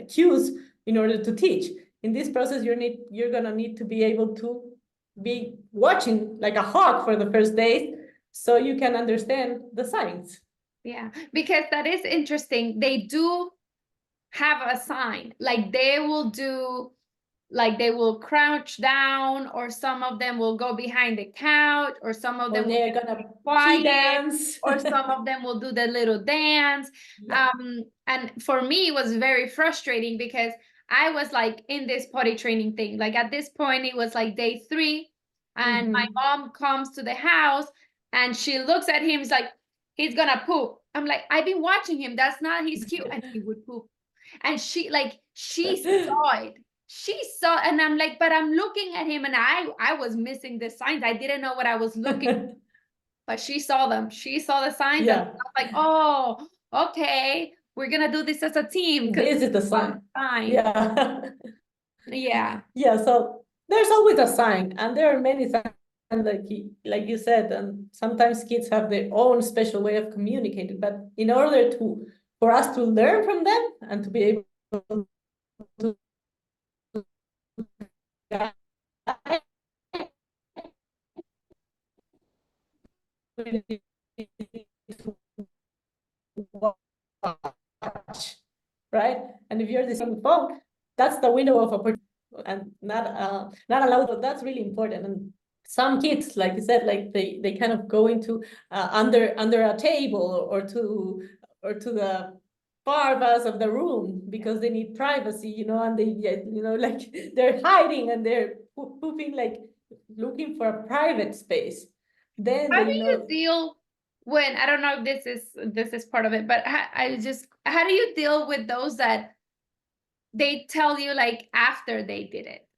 cues in order to teach. In this process, you're gonna need to be able to be watching like a hawk for the first days, so you can understand the signs. Yeah, because that is interesting. They do have a sign, like they will crouch down, or some of them will go behind the couch, or some of them they're gonna quiet dance, or some of them will do the little dance. Yeah. And for me, it was very frustrating because I was like in this potty training thing. Like at this point, it was like day 3, and my mom comes to the house and she looks at him, is like, he's gonna poop. I'm like, I've been watching him. That's not his cue, and he would poop. And she saw it. She saw, and I'm like, but I'm looking at him, and I was missing the signs. I didn't know what I was looking, but she saw them. She saw the signs, and I was like, oh, okay, we're gonna do this as a team. This is the sign. Yeah. Yeah. So there's always a sign, and there are many signs, like you said, and sometimes kids have their own special way of communicating. But in order for us to learn from them and to be able to watch, right? And if you're this on the phone, that's the window of opportunity and not allowed. That's really important. And some kids, like you said, like they kind of go into under a table or to the far bus of the room because they need privacy, you know, and like they're hiding and they're pooping, like looking for a private space. Then How they do you know. deal when, I don't know if this is part of it, but how do you deal with those that they tell you like after they did it?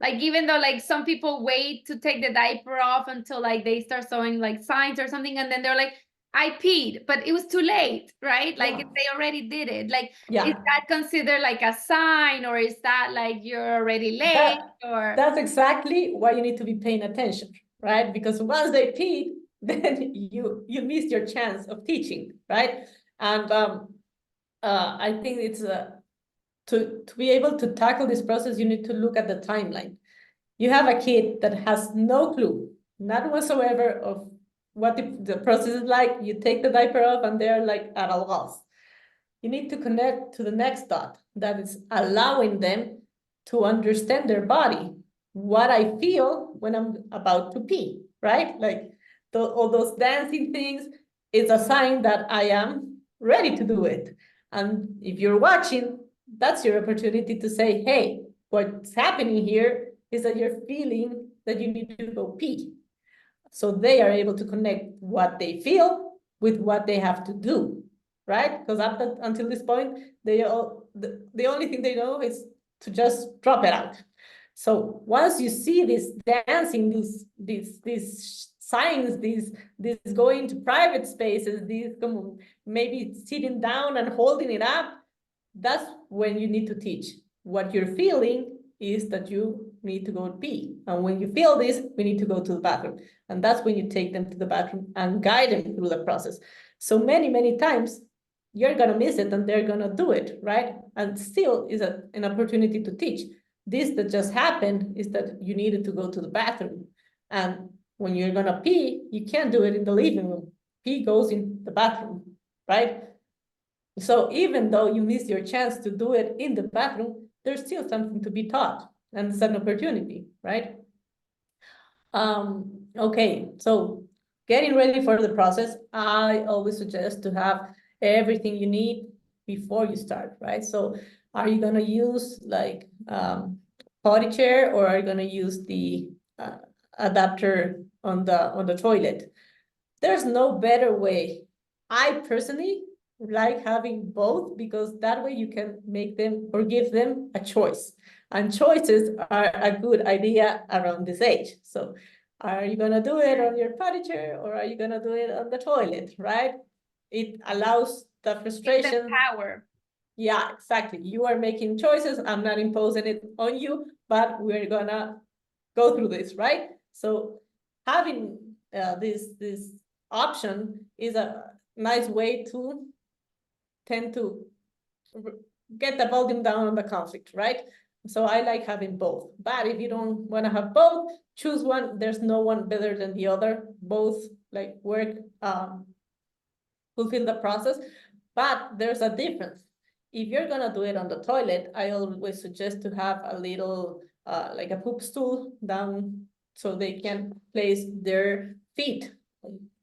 Like, even though like some people wait to take the diaper off until like they start showing like signs or something, and then they're like, I peed, but it was too late, right? Like, Yeah. if they already did it. Like, is Yeah. that considered like a sign, or is that like you're already late? Or That's exactly why you need to be paying attention, right? Because once they peed, then you miss your chance of teaching, right? And I think it's to be able to tackle this process, you need to look at the timeline. You have a kid that has no clue, none whatsoever, of what the process is like. You take the diaper off and they're like at a loss. You need to connect to the next thought that is allowing them to understand their body, what I feel when I'm about to pee, right? Like all those dancing things is a sign that I am ready to do it. And if you're watching, that's your opportunity to say, hey, what's happening here is that you're feeling that you need to go pee. So they are able to connect what they feel with what they have to do, right? Because until this point, the only thing they know is to just drop it out. So once you see this dancing, these signs, these going to private spaces, these maybe sitting down and holding it up, that's when you need to teach. What you're feeling is that you need to go pee. And when you feel this, we need to go to the bathroom. And that's when you take them to the bathroom and guide them through the process. So many times, you're going to miss it and they're going to do it, right? And still is an opportunity to teach. This that just happened is that you needed to go to the bathroom. And when you're going to pee, you can't do it in the living room. Pee goes in the bathroom, right? So even though you miss your chance to do it in the bathroom, there's still something to be taught, and it's an opportunity, right? Okay, so getting ready for the process, I always suggest to have everything you need before you start, right? So are you gonna use like potty chair, or are you gonna use the adapter on the toilet? There's no better way. I personally like having both, because that way you can make them or give them a choice. And choices are a good idea around this age. So are you gonna do it on your potty chair, or are you gonna do it on the toilet, right? It allows the give them frustration. power. Yeah, exactly. You are making choices. I'm not imposing it on you, but we're gonna go through this, right? So having this option is a nice way to tend to get the volume down on the conflict, right? So I like having both. But if you don't want to have both, choose one. There's no one better than the other. Both like work, fulfill the process, but there's a difference. If you're gonna do it on the toilet, I always suggest to have a little like a poop stool down so they can place their feet,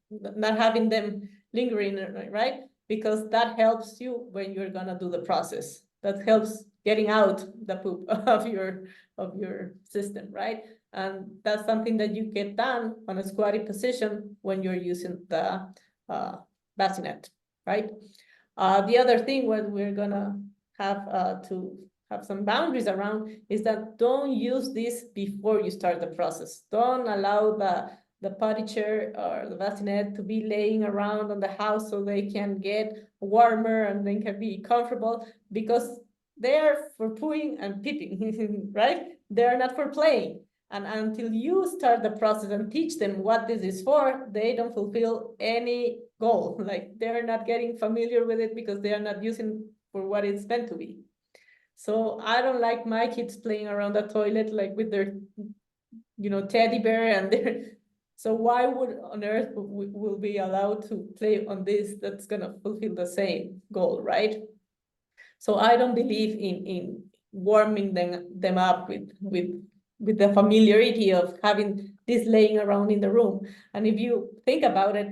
not having them lingering, right? Because that helps you when you're gonna do the process. That helps getting out the poop of your system, right? And that's something that you get done on a squatty position when you're using the bassinet, right? The other thing what we're gonna have to have some boundaries around is that don't use this before you start the process. Don't allow the potty chair or the bassinet to be laying around on the house so they can get warmer and they can be comfortable, because they're for pooing and peeping, right? They're not for playing. And until you start the process and teach them what this is for, they don't fulfill any goal. Like they're not getting familiar with it because they are not using for what it's meant to be. So I don't like my kids playing around the toilet like with their, teddy bear and their. So why would on earth will be allowed to play on this that's gonna fulfill the same goal, right? So I don't believe in warming them up with the familiarity of having this laying around in the room. And if you think about it,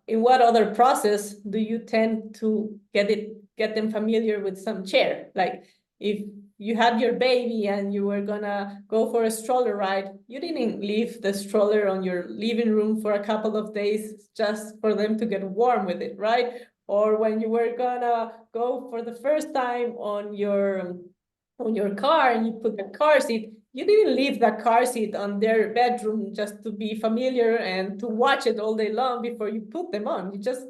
in what other process do you tend to get them familiar with some chair? Like if you had your baby and you were gonna go for a stroller ride, you didn't leave the stroller on your living room for a couple of days just for them to get warm with it, right? Or when you were gonna go for the first time on your car and you put the car seat, you didn't leave the car seat on their bedroom just to be familiar and to watch it all day long before you put them on. You just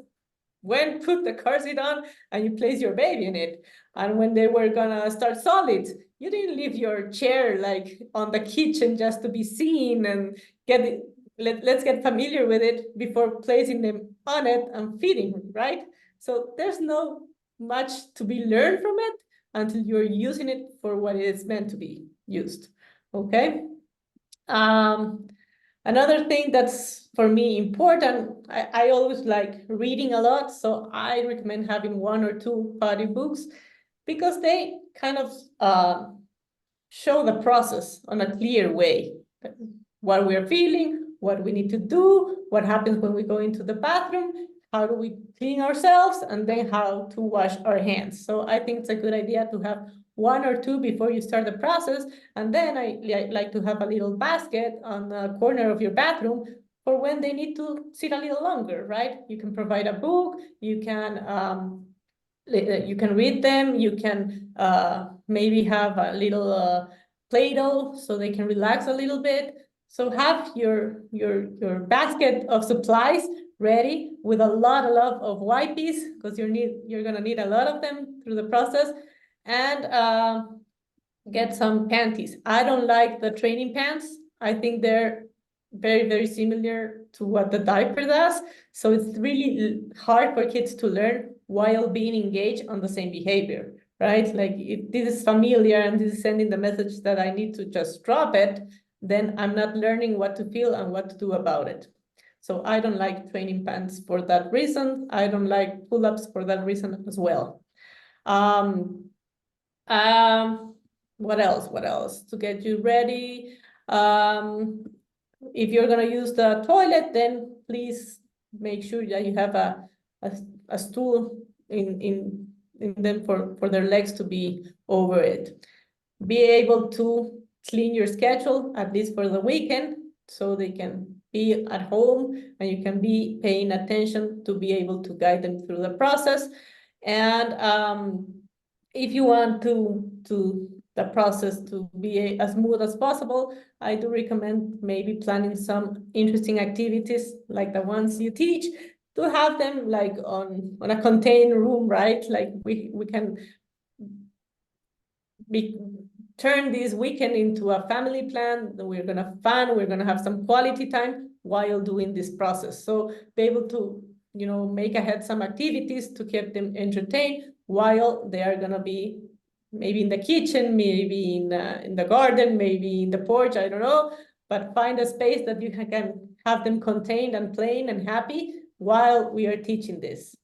went, put the car seat on, and you place your baby in it. And when they were gonna start solids, you didn't leave your chair like on the kitchen just to be seen and get it. Let's get familiar with it before placing them on it and feeding, right? So there's no much to be learned from it until you're using it for what it's meant to be used, okay? Another thing that's for me important, I always like reading a lot, so I recommend having 1 or 2 potty books because they kind of show the process on a clear way. What we're feeling, what we need to do, what happens when we go into the bathroom, how do we clean ourselves, and then how to wash our hands. So I think it's a good idea to have 1 or 2 before you start the process. And then I like to have a little basket on the corner of your bathroom for when they need to sit a little longer, right? You can provide a book, you can read them, you can maybe have a little Play-Doh so they can relax a little bit. So have your basket of supplies ready with a lot of wipes because you're gonna need a lot of them through the process, and get some panties. I don't like the training pants. I think they're very, very similar to what the diaper does. So it's really hard for kids to learn while being engaged on the same behavior, right? Like if this is familiar and this is sending the message that I need to just drop it, then I'm not learning what to feel and what to do about it. So I don't like training pants for that reason. I don't like pull-ups for that reason as well. Um, um, what else? What else to get you ready? If you're gonna use the toilet, then please make sure that you have a stool in them for their legs to be over it. Be able to clean your schedule at least for the weekend so they can be at home and you can be paying attention to be able to guide them through the process. And if you want to the process to be as smooth as possible, I do recommend maybe planning some interesting activities like the ones you teach to have them like on a contained room, right? Like we can turn this weekend into a family plan. We're gonna fun, we're gonna have some quality time while doing this process. So be able to, make ahead some activities to keep them entertained while they are gonna be maybe in the kitchen, maybe in the garden, maybe in the porch, I don't know, but find a space that you can have them contained and playing and happy while we are teaching this.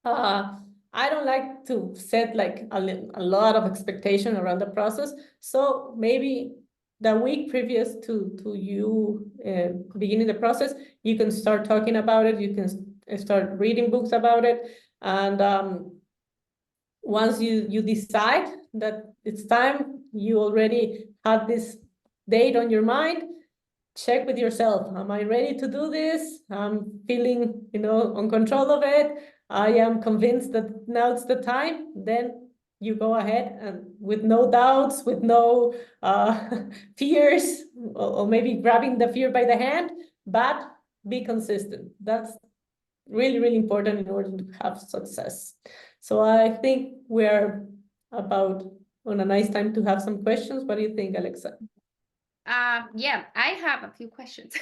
I don't like to set like a lot of expectation around the process. So maybe the week previous to you beginning the process, you can start talking about it. You can start reading books about it. And once you decide that it's time, you already have this date on your mind, check with yourself. Am I ready to do this? I'm feeling, on control of it. I am convinced that now it's the time. Then you go ahead and with no doubts, with no fears, or maybe grabbing the fear by the hand, but be consistent. That's really, really important in order to have success. So I think we're about on a nice time to have some questions. What do you think, Alexa? Yeah, I have a few questions.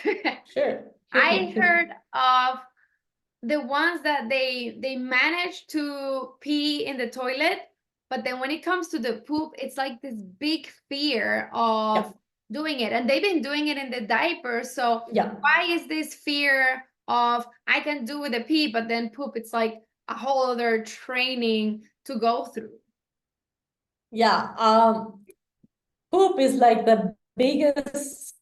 Sure. I heard of the ones that they manage to pee in the toilet, but then when it comes to the poop, it's like this big fear of doing it, and they've been doing it in the diaper. So why is this fear of I can do with the pee, but then poop, it's like a whole other training to go through? Poop is like the biggest,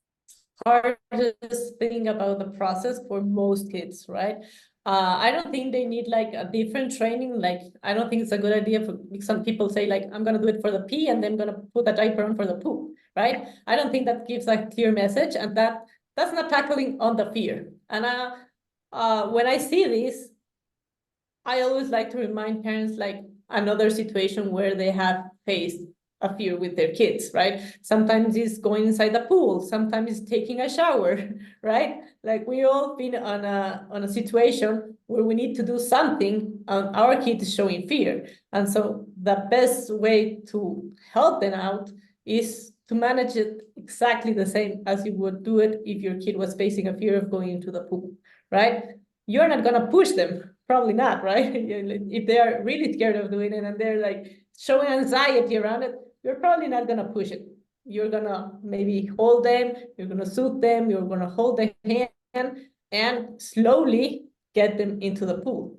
hardest thing about the process for most kids, right? I don't think they need like a different training. Like, I don't think it's a good idea for some people say like, I'm gonna do it for the pee and then I'm gonna put a diaper on for the poop, right? I don't think that gives a clear message, and that's not tackling on the fear. And when I see this, I always like to remind parents like another situation where they have faced a fear with their kids, right? Sometimes it's going inside the pool, sometimes it's taking a shower, right? Like we all been on a situation where we need to do something and our kid is showing fear. And so the best way to help them out is to manage it exactly the same as you would do it if your kid was facing a fear of going into the pool, right? You're not gonna push them, probably not, right? If they are really scared of doing it and they're like showing anxiety around it, you're probably not gonna push it. You're gonna maybe hold them, you're gonna soothe them, you're gonna hold the hand and slowly get them into the pool,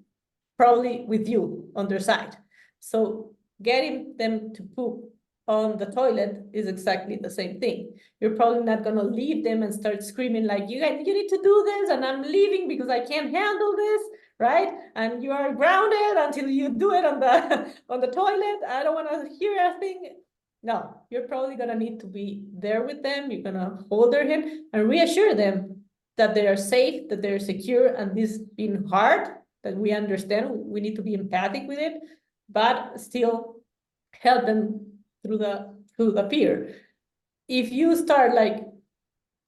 probably with you on their side. So getting them to poop on the toilet is exactly the same thing. You're probably not gonna leave them and start screaming like, you need to do this and I'm leaving because I can't handle this, right? And you are grounded until you do it on the on the toilet. I don't wanna hear a thing. No, you're probably gonna need to be there with them. You're gonna hold their hand and reassure them that they are safe, that they're secure, and this being hard, that we understand, we need to be empathic with it, but still help them through the fear. If you start like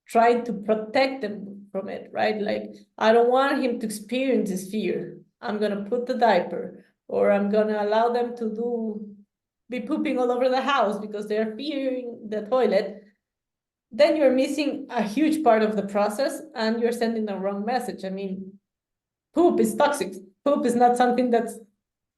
trying to protect them from it, right? Like, I don't want him to experience this fear. I'm gonna put the diaper, or I'm gonna allow them to be pooping all over the house because they're fearing the toilet. Then you're missing a huge part of the process and you're sending the wrong message. I mean, poop is toxic. Poop is not something that's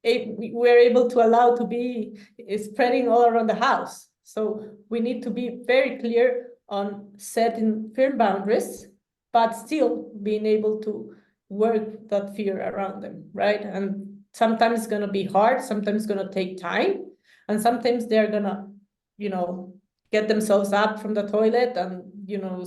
we're able to allow to be spreading all around the house. So we need to be very clear on setting firm boundaries, but still being able to work that fear around them, right? And sometimes it's gonna be hard, sometimes it's gonna take time, and sometimes they're gonna, get themselves up from the toilet and,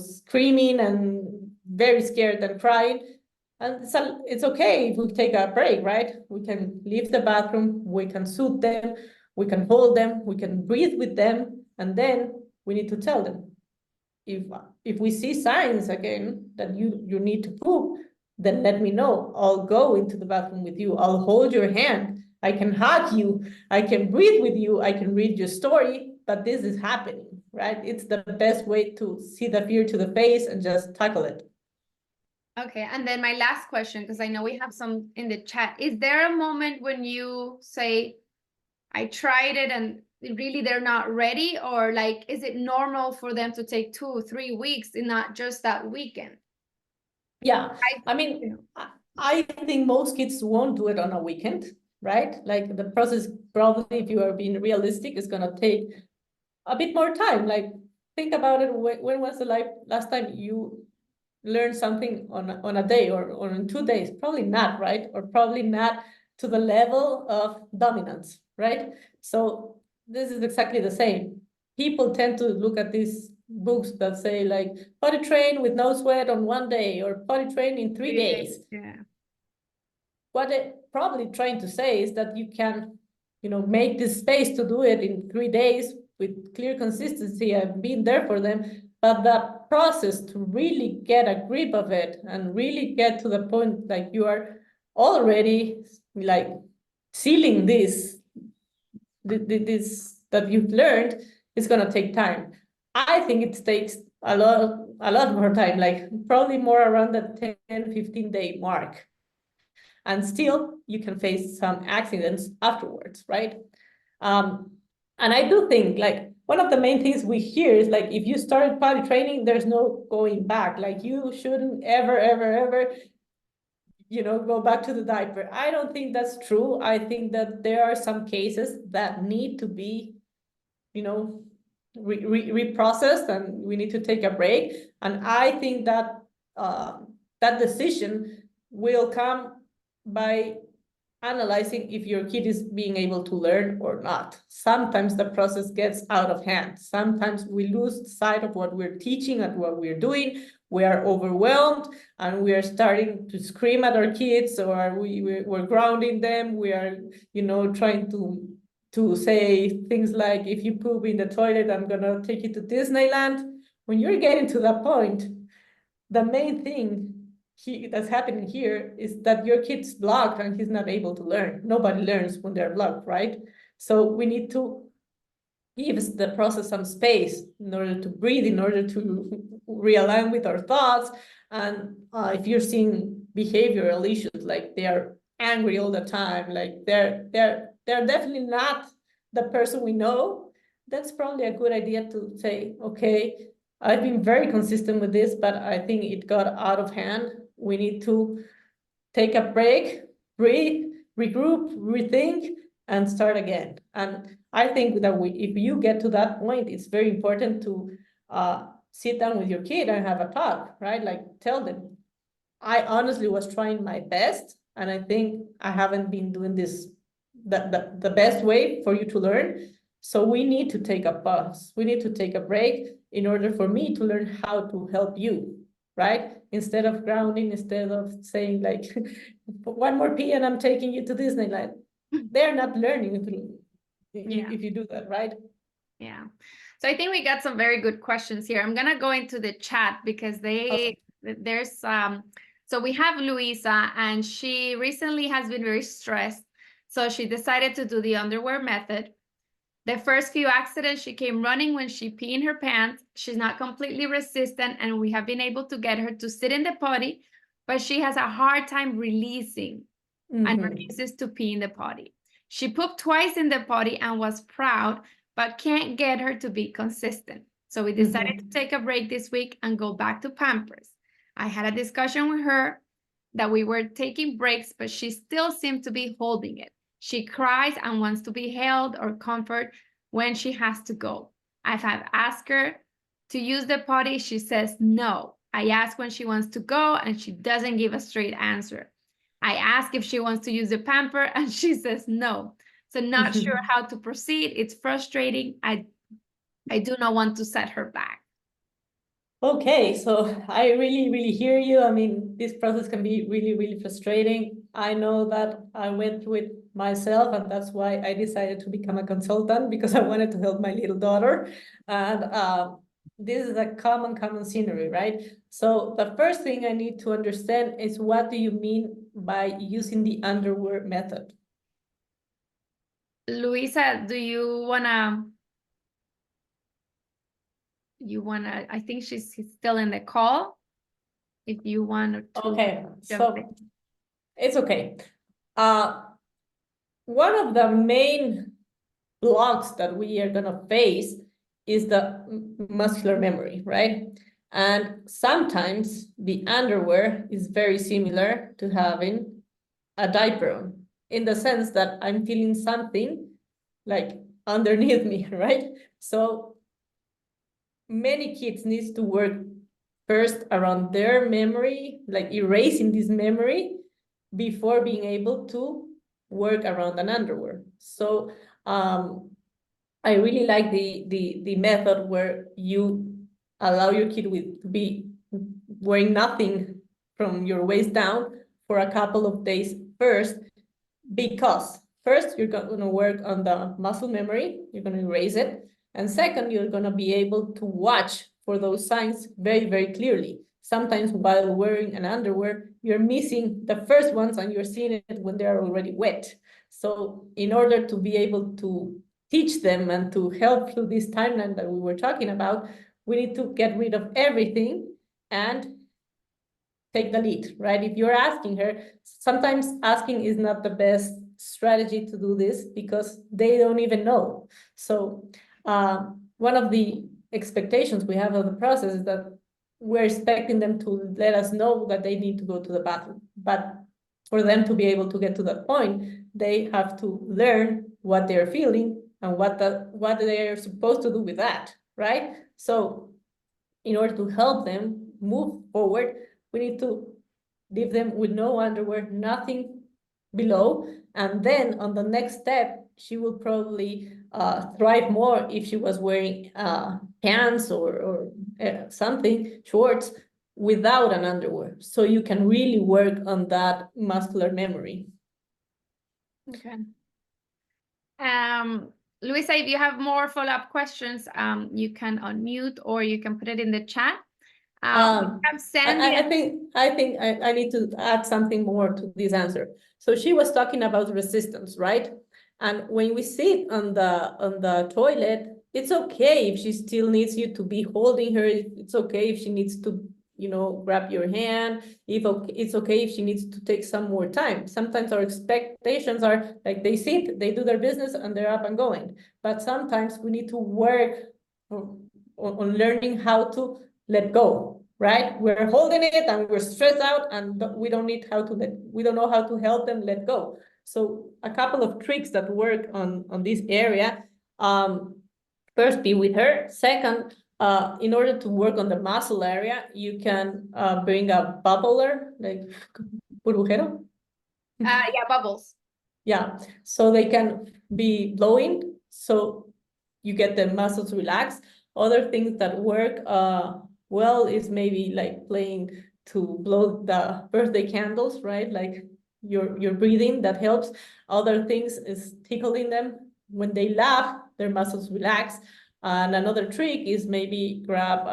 screaming and very scared and crying. And so it's okay if we take a break, right? We can leave the bathroom, we can soothe them, we can hold them, we can breathe with them, and then we need to tell them. If we see signs again that you need to poop, then let me know. I'll go into the bathroom with you. I'll hold your hand. I can hug you. I can breathe with you. I can read your story, but this is happening, right? It's the best way to see the fear to the face and just tackle it. Okay, and then my last question, because I know we have some in the chat. Is there a moment when you say, I tried it and really they're not ready? Or like, is it normal for them to take 2 or 3 weeks and not just that weekend? Yeah, I mean, I think most kids won't do it on a weekend, right? Like the process, probably, if you are being realistic, is gonna take a bit more time. Like, think about it. When was the last time you learn something on a day or in 2 days? Probably not, right? Or probably not to the level of dominance, right? So this is exactly the same. People tend to look at these books that say like potty train with no sweat on 1 day or potty train in 3 days. Yeah. What they're probably trying to say is that you can, make this space to do it in 3 days with clear consistency and being there for them. But the process to really get a grip of it and really get to the point like you are already like sealing this that you've learned is going to take time. I think it takes a lot more time, like probably more around the 10-15 day mark. And still you can face some accidents afterwards, right? And I do think like one of the main things we hear is like, if you started potty training, there's no going back. Like you shouldn't ever go back to the diaper. I don't think that's true. I think that there are some cases that need to be, reprocessed, and we need to take a break. And I think that that decision will come by analyzing if your kid is being able to learn or not. Sometimes the process gets out of hand. Sometimes we lose sight of what we're teaching and what we're doing. We are overwhelmed and we are starting to scream at our kids, or we're grounding them. We are, trying to say things like, if you poop in the toilet, I'm gonna take you to Disneyland. When you're getting to that point, the main thing that's happening here is that your kid's blocked and he's not able to learn. Nobody learns when they're blocked, right? So we need to give the process some space in order to breathe, in order to realign with our thoughts. And if you're seeing behavioral issues, like they are angry all the time, like they're definitely not the person we know, that's probably a good idea to say, okay, I've been very consistent with this, but I think it got out of hand. We need to take a break, breathe, regroup, rethink, and start again. And I think that if you get to that point, it's very important to sit down with your kid and have a talk, right? Like, tell them, I honestly was trying my best, and I think I haven't been doing this the best way for you to learn. So we need to take a pause. We need to take a break in order for me to learn how to help you, right? Instead of grounding, instead of saying like, one more pee and I'm taking you to Disneyland. They're not learning through if you do that, right? Yeah. So I think we got some very good questions here. I'm gonna go into the chat because there's so we have Luisa, and she recently has been very stressed. So she decided to do the underwear method. The first few accidents, she came running when she peed in her pants. She's not completely resistant, and we have been able to get her to sit in the potty, but she has a hard time releasing and refuses to pee in the potty. She pooped twice in the potty and was proud, but can't get her to be consistent. So we decided to take a break this week and go back to Pampers. I had a discussion with her that we were taking breaks, but she still seemed to be holding it. She cries and wants to be held or comfort when she has to go. I have asked her to use the potty. She says no. I ask when she wants to go, and she doesn't give a straight answer. I ask if she wants to use the pamper, and she says no. So not sure how to proceed. It's frustrating. I do not want to set her back. Okay, so I really, really hear you. I mean, this process can be really, really frustrating. I know that I went through it myself, and that's why I decided to become a consultant, because I wanted to help my little daughter. And this is a common scenery, right? So the first thing I need to understand is, what do you mean by using the underwear method? Luisa, do you wanna I think she's still in the call. If you want to Okay, jump so in. it's okay. One of the main blocks that we are gonna face is the muscular memory, right? And sometimes the underwear is very similar to having a diaper on, in the sense that I'm feeling something like underneath me, right? So many kids need to work first around their memory, like erasing this memory, before being able to work around an underwear. So I really like the method where you allow your kid to be wearing nothing from your waist down for a couple of days first, because first you're going to work on the muscle memory, you're going to erase it, and second, you're going to be able to watch for those signs very, very clearly. Sometimes while wearing an underwear, you're missing the first ones and you're seeing it when they're already wet. So in order to be able to teach them and to help through this timeline that we were talking about, we need to get rid of everything and take the lead, right? If you're asking her, sometimes asking is not the best strategy to do this, because they don't even know. So one of the expectations we have of the process is that we're expecting them to let us know that they need to go to the bathroom. But for them to be able to get to that point, they have to learn what they're feeling and what they're supposed to do with that, right? So in order to help them move forward, we need to leave them with no underwear, nothing below. And then on the next step, she will probably thrive more if she was wearing pants or something, shorts, without an underwear. So you can really work on that muscular memory. Okay. Luisa, if you have more follow-up questions, you can unmute or you can put it in the chat. I think I need to add something more to this answer. So she was talking about resistance, right? And when we sit on the toilet, it's okay if she still needs you to be holding her. It's okay if she needs to, grab your hand. It's okay if she needs to take some more time. Sometimes our expectations are like they sit, they do their business, and they're up and going. But sometimes we need to work on learning how to let go, right? We're holding it and we're stressed out, and we don't know how to help them let go. So a couple of tricks that work on this area. First, be with her. Second, in order to work on the muscle area, you can bring a bubbler, like burujero. Yeah, bubbles. Yeah, so they can be blowing, so you get the muscles relaxed. Other things that work well is maybe like playing to blow the birthday candles, right? Like your breathing, that helps. Other things is tickling them. When they laugh, their muscles relax. And another trick is maybe grab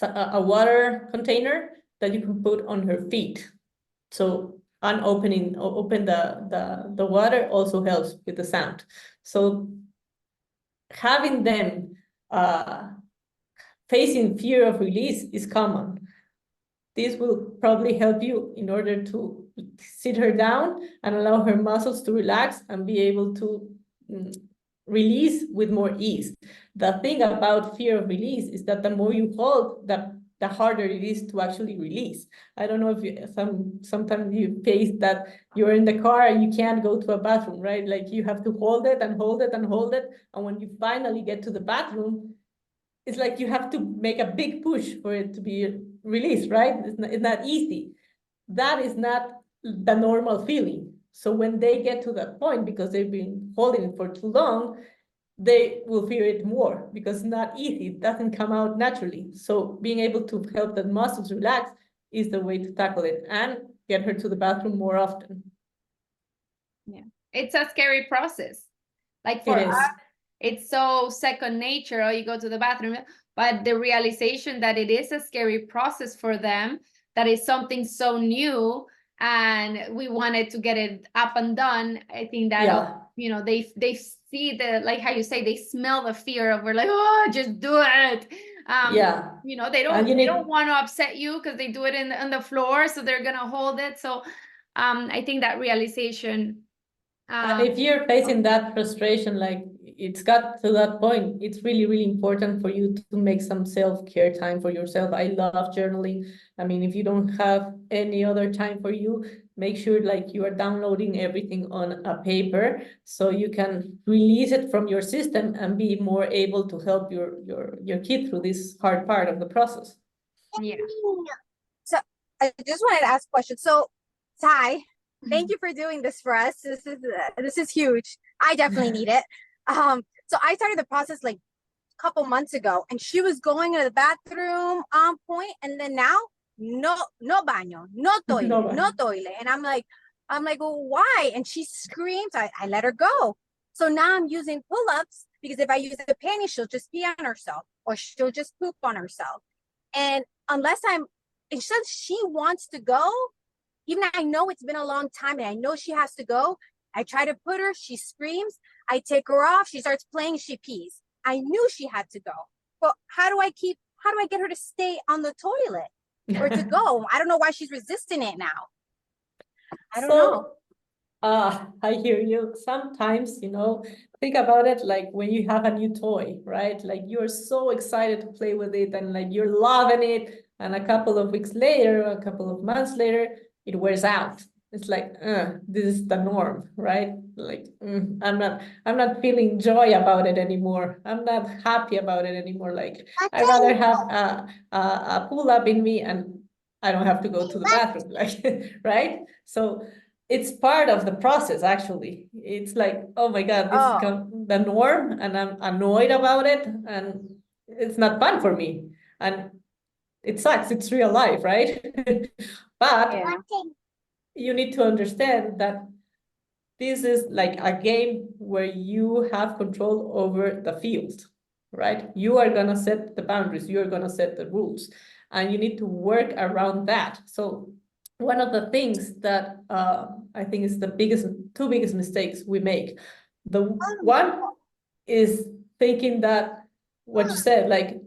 a water container that you can put on her feet. So open the water also helps with the sound. So having them facing fear of release is common. This will probably help you in order to sit her down and allow her muscles to relax and be able to release with more ease. The thing about fear of release is that the more you hold, the harder it is to actually release. I don't know if sometimes you face that you're in the car and you can't go to a bathroom, right? Like you have to hold it and hold it and hold it. And when you finally get to the bathroom, it's like you have to make a big push for it to be released, right? It's not easy. That is not the normal feeling. So when they get to that point, because they've been holding it for too long, they will fear it more because it's not easy. It doesn't come out naturally. So being able to help the muscles relax is the way to tackle it and get her to the bathroom more often. Yeah, it's a scary process. Like for It is. us, it's so second nature. Oh, you go to the bathroom, but the realization that it is a scary process for them, that is something so new, and we wanted to get it up and done. I think that they see the, like how you say, they smell the fear of, we're like, oh, just do it. They don't want to upset you because they do it on the floor, so they're gonna hold it. So I think that realization. If you're facing that frustration, like it's got to that point, it's really, really important for you to make some self-care time for yourself. I love journaling. I mean, if you don't have any other time for you, make sure like you are downloading everything on a paper so you can release it from your system and be more able to help your kid through this hard part of the process. Yeah. So I just wanted to ask a question. So Ty, thank you for doing this for us. This is huge. I definitely need it. So I started the process like a couple months ago, and she was going to the bathroom point, and then now no baño, no toilet, and I'm like, well, why? And she screams. I let her go. So now I'm using pull-ups because if I use the panty, she'll just pee on herself or she'll just poop on herself. And unless since she wants to go, even I know it's been a long time and I know she has to go, I try to put her, she screams, I take her off, she starts playing, she pees. I knew she had to go. But how do I get her to stay on the toilet or to go? I don't know why she's resisting it now. I don't know. I hear you. Sometimes, think about it like when you have a new toy, right? Like you're so excited to play with it and like you're loving it. And a couple of weeks later, a couple of months later, it wears out. It's like, this is the norm, right? Like, I'm not feeling joy about it anymore. I'm not happy about it anymore. Like, I'd rather have a pull up in me and I don't have to go to the bathroom, like, right? So it's part of the process, actually. It's like, oh my God, this is the norm and I'm annoyed about it and it's not fun for me. And it sucks, it's real life, right? But you need to understand that this is like a game where you have control over the field, right? You are gonna set the boundaries, you're gonna set the rules, and you need to work around that. So one of the things that I think is the two biggest mistakes we make. The one is thinking that what you said, like,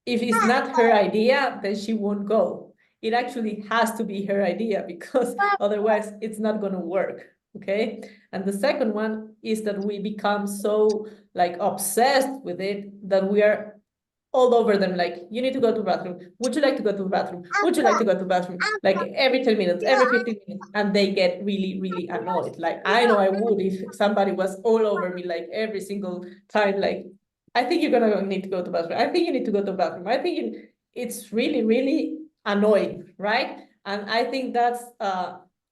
if it's not her idea, then she won't go. It actually has to be her idea because otherwise it's not going to work. Okay. And the second one is that we become so like obsessed with it that we are all over them. Like, you need to go to the bathroom. Would you like to go to the bathroom? Would you like to go to the bathroom? Like every 10 minutes, every 15 minutes. And they get really, really annoyed. Like, I know I would if somebody was all over me, like every single time, like, I think you're gonna need to go to the bathroom. I think you need to go to the bathroom. I think it's really, really annoying, right? And I think that's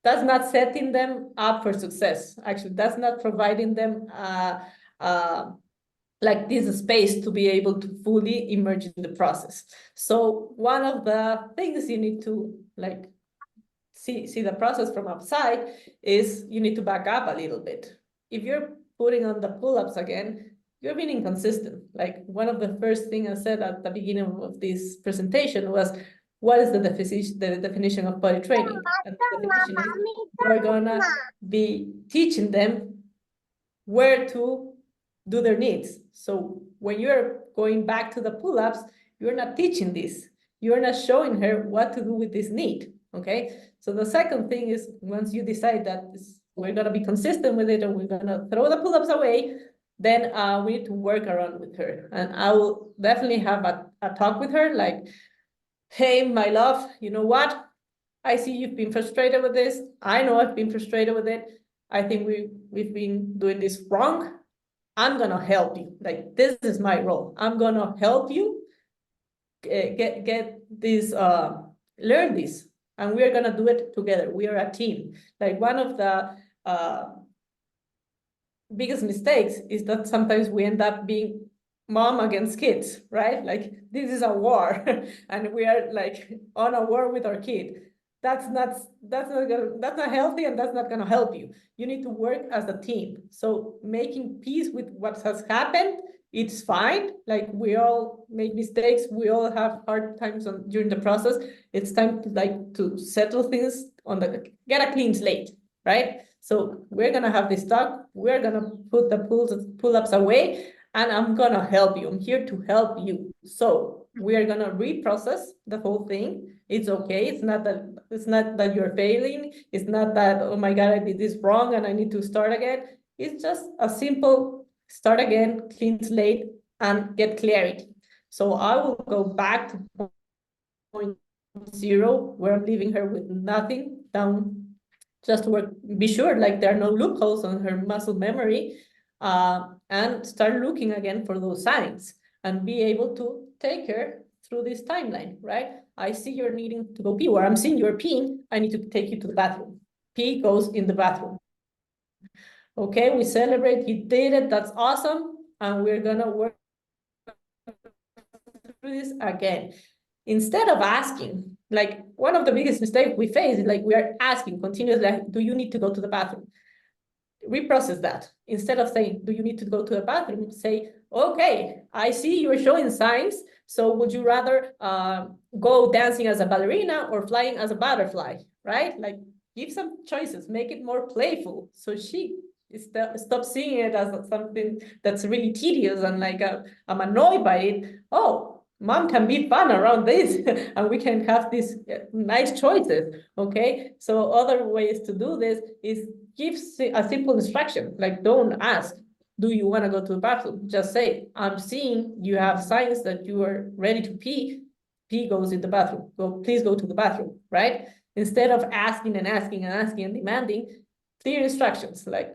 not setting them up for success. Actually, that's not providing them like this space to be able to fully emerge in the process. So one of the things you need to like see the process from outside is you need to back up a little bit. If you're putting on the pull-ups again, you're being inconsistent. Like, one of the first things I said at the beginning of this presentation was, what is the definition of body training? And the definition is you're gonna be teaching them where to do their needs. So when you're going back to the pull-ups, you're not teaching this. You're not showing her what to do with this need, okay? So the second thing is, once you decide that we're gonna be consistent with it and we're gonna throw the pull-ups away, then we need to work around with her. And I will definitely have a talk with her, like, hey, my love, you know what? I see you've been frustrated with this. I know I've been frustrated with it. I think we've been doing this wrong. I'm gonna help you. Like, this is my role. I'm gonna help you get this, learn this, and we're gonna do it together. We are a team. Like, one of the biggest mistakes is that sometimes we end up being mom against kids, right? Like, this is a war, and we are like on a war with our kid. That's not healthy, and that's not gonna help you. You need to work as a team. So making peace with what has happened, it's fine. Like, we all make mistakes. We all have hard times during the process. It's time to settle things get a clean slate, right? So we're gonna have this talk. We're gonna put the pull-ups away, and I'm gonna help you. I'm here to help you. So we are gonna reprocess the whole thing. It's okay. It's not that you're failing. It's not that, oh my God, I did this wrong and I need to start again. It's just a simple start again, clean slate, and get clarity. So I will go back to point 0, where I'm leaving her with nothing down, just to work, be sure like there are no loopholes on her muscle memory, and start looking again for those signs and be able to take her through this timeline, right? I see you're needing to go pee, or I'm seeing you're peeing. I need to take you to the bathroom. Pee goes in the bathroom. Okay, we celebrate, you did it, that's awesome. And we're gonna work through this again. Instead of asking, like, one of the biggest mistakes we face is like we are asking continuously, like, do you need to go to the bathroom? Reprocess that. Instead of saying, do you need to go to the bathroom? Say, okay, I see you're showing signs. So would you rather go dancing as a ballerina or flying as a butterfly, right? Like, give some choices, make it more playful. So she stop seeing it as something that's really tedious and like I'm annoyed by it. Oh, mom can be fun around this and we can have these nice choices, okay? So other ways to do this is give a simple instruction, like, don't ask, do you want to go to the bathroom? Just say, I'm seeing you have signs that you are ready to pee. Pee goes in the bathroom. Please go to the bathroom, right? instead of asking and asking and asking and demanding, clear instructions, like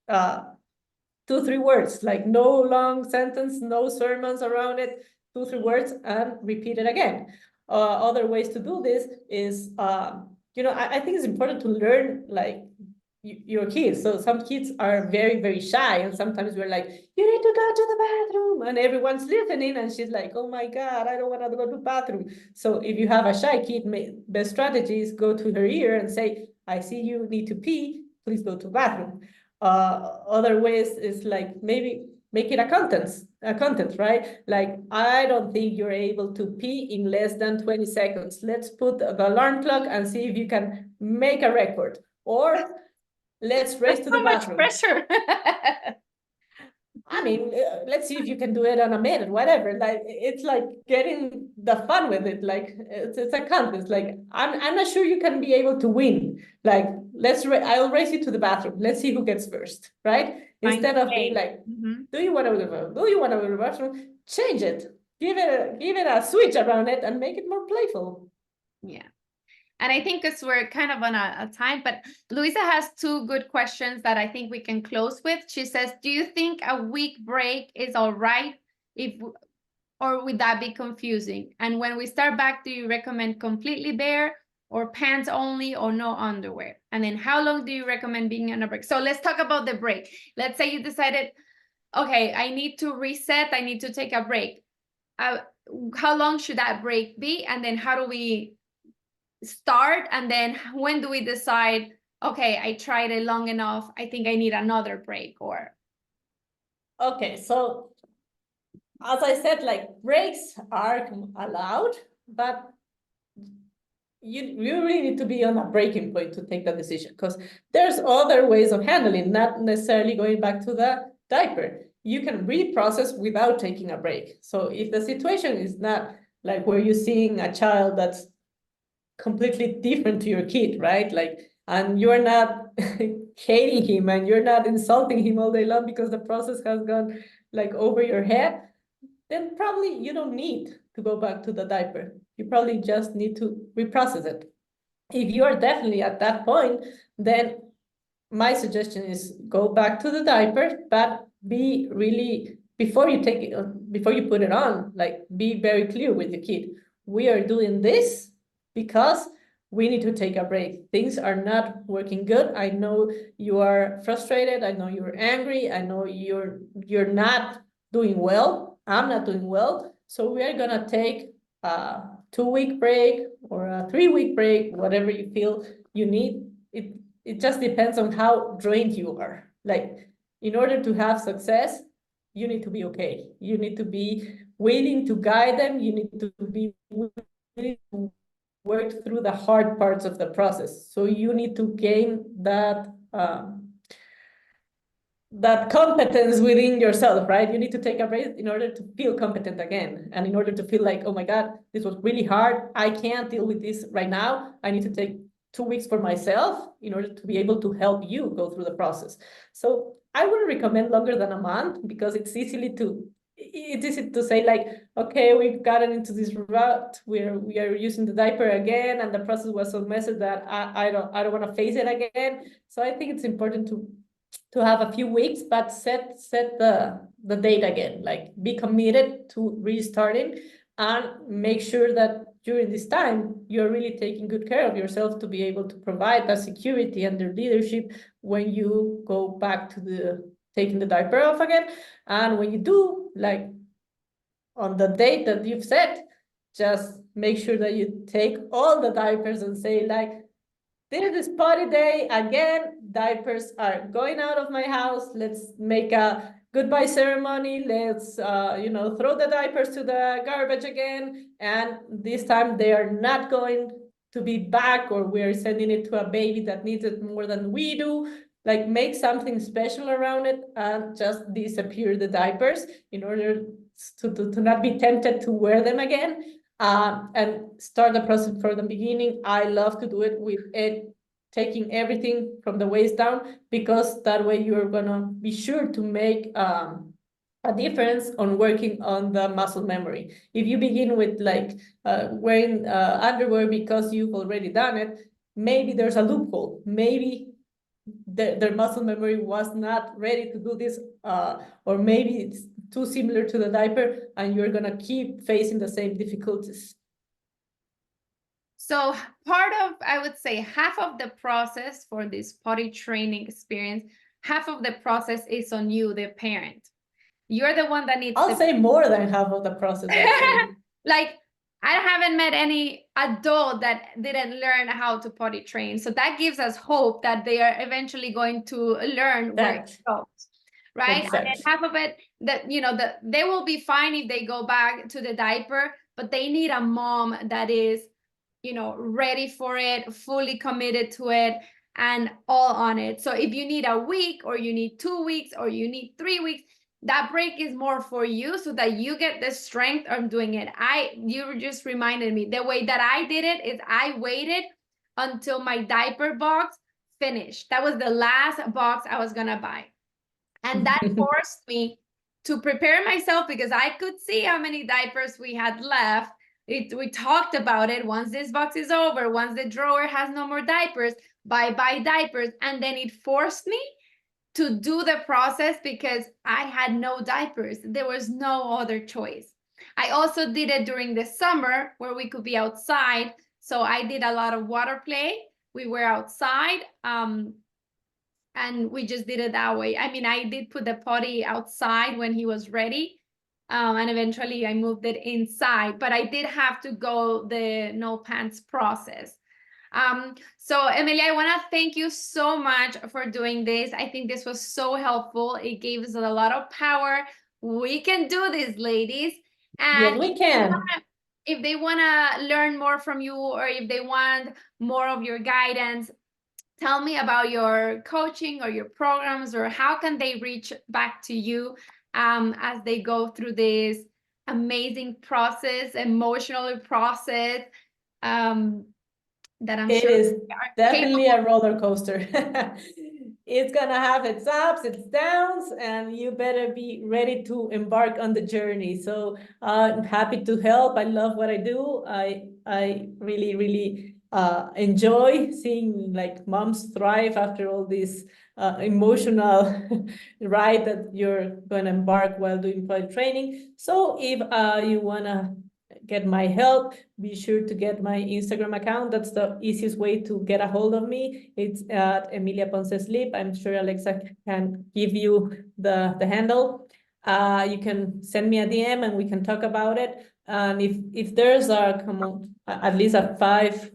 2-3 words, like no long sentence, no sermons around it, 2-3 words, and repeat it again. Other ways to do this is, I think it's important to learn like your kids. So some kids are very, very shy, and sometimes we're like, you need to go to the bathroom, and everyone's listening, and she's like, oh my God, I don't want to go to the bathroom. So if you have a shy kid, the strategy is go to her ear and say, I see you need to pee, please go to the bathroom. Other ways is like maybe make it a content, right? Like, I don't think you're able to pee in less than 20 seconds. Let's put the alarm clock and see if you can make a record. Or let's race to the bathroom. Much pressure. I mean, let's see if you can do it on a minute, whatever. Like, it's like getting the fun with it. Like, it's a contest. Like, I'm not sure you can be able to win. Like, I'll race you to the bathroom. Let's see who gets first, right? Instead of being like, do you want to go to the bathroom? Do you want to go to the bathroom? Change it. Give it a switch around it and make it more playful. Yeah. And I think because we're kind of on a time, but Luisa has 2 good questions that I think we can close with. She says, do you think a week break is all right, or would that be confusing? And when we start back, do you recommend completely bare or pants only or no underwear? And then how long do you recommend being on a break? So let's talk about the break. Let's say you decided, okay, I need to reset, I need to take a break. How long should that break be? And then how do we start, and then when do we decide, okay, I tried it long enough, I think I need another break? Or okay, so as I said, like, breaks are allowed, but you really need to be on a breaking point to take that decision, because there's other ways of handling, not necessarily going back to the diaper. You can reprocess without taking a break. So if the situation is not like where you're seeing a child that's completely different to your kid, right? Like, and you're not hating him and you're not insulting him all day long because the process has gone like over your head, then probably you don't need to go back to the diaper. You probably just need to reprocess it. If you are definitely at that point, then my suggestion is go back to the diaper, but be really, before you put it on, like, be very clear with the kid. We are doing this because we need to take a break. Things are not working good. I know you are frustrated. I know you're angry. I know you're not doing well. I'm not doing well. So we are gonna take a 2-week break or a 3-week break, whatever you feel you need. It just depends on how drained you are. Like, in order to have success, you need to be okay. You need to be willing to guide them. You need to be willing to work through the hard parts of the process. So you need to gain that competence within yourself, right? You need to take a break in order to feel competent again, and in order to feel like, oh my God, this was really hard. I can't deal with this right now. I need to take 2 weeks for myself in order to be able to help you go through the process. So I wouldn't recommend longer than a month, because it's easy to say, like, okay, we've gotten into this route where we are using the diaper again, and the process was so messy that I don't want to face it again. So I think it's important to have a few weeks, but set the date again, like, be committed to restarting, and make sure that during this time, you're really taking good care of yourself to be able to provide that security and the leadership when you go back to taking the diaper off again. And when you do, like, on the date that you've set, just make sure that you take all the diapers and say, like, this is potty day again. Diapers are going out of my house. Let's make a goodbye ceremony. Let's, throw the diapers to the garbage again. And this time they are not going to be back, or we're sending it to a baby that needs it more than we do. Like, make something special around it, and just disappear the diapers in order to not be tempted to wear them again. And start the process from the beginning. I love to do it with taking everything from the waist down, because that way you're gonna be sure to make a difference on working on the muscle memory. If you begin with, like, wearing underwear because you've already done it, maybe there's a loophole. Maybe their muscle memory was not ready to do this, or maybe it's too similar to the diaper, and you're gonna keep facing the same difficulties. So part of, I would say, half of the process for this potty training experience, half of the process is on you, the parent. You're the one that needs I'll say more than half of the process, actually. Like, I haven't met any adult that didn't learn how to potty train. So that gives us hope that they are eventually going to learn where it goes, right? And then half of it, that, you know, they will be fine if they go back to the diaper, but they need a mom that is, you know, ready for it, fully committed to it, and all on it. So if you need a week, or you need 2 weeks, or you need 3 weeks, that break is more for you, so that you get the strength of doing it. You just reminded me, the way that I did it is I waited until my diaper box finished. That was the last box I was gonna buy. And that forced me to prepare myself, because I could see how many diapers we had left. We talked about it. Once this box is over, once the drawer has no more diapers, buy diapers. And then it forced me to do the process, because I had no diapers. There was no other choice. I also did it during the summer, where we could be outside. So I did a lot of water play. We were outside, and we just did it that way. I mean, I did put the potty outside when he was ready, and eventually I moved it inside, but I did have to go the no pants process. So Emilia, I want to thank you so much for doing this. I think this was so helpful. It gave us a lot of power. We can do this, ladies. And yes, we can. If they want to learn more from you, or if they want more of your guidance, tell me about your coaching or your programs, or how can they reach back to you as they go through this amazing process, emotional process, that I'm It sure is definitely capable. a roller coaster. It's gonna have its ups, its downs, and you better be ready to embark on the journey. So I'm happy to help. I love what I do. I really, really enjoy seeing like moms thrive after all this emotional ride that you're going to embark while doing potty training. So if you want to get my help, be sure to get my Instagram account. That's the easiest way to get a hold of me. It's at Emilia Ponce Sleep. I'm sure Alexa can give you the handle. You can send me a DM and we can talk about it. And if there's at least a five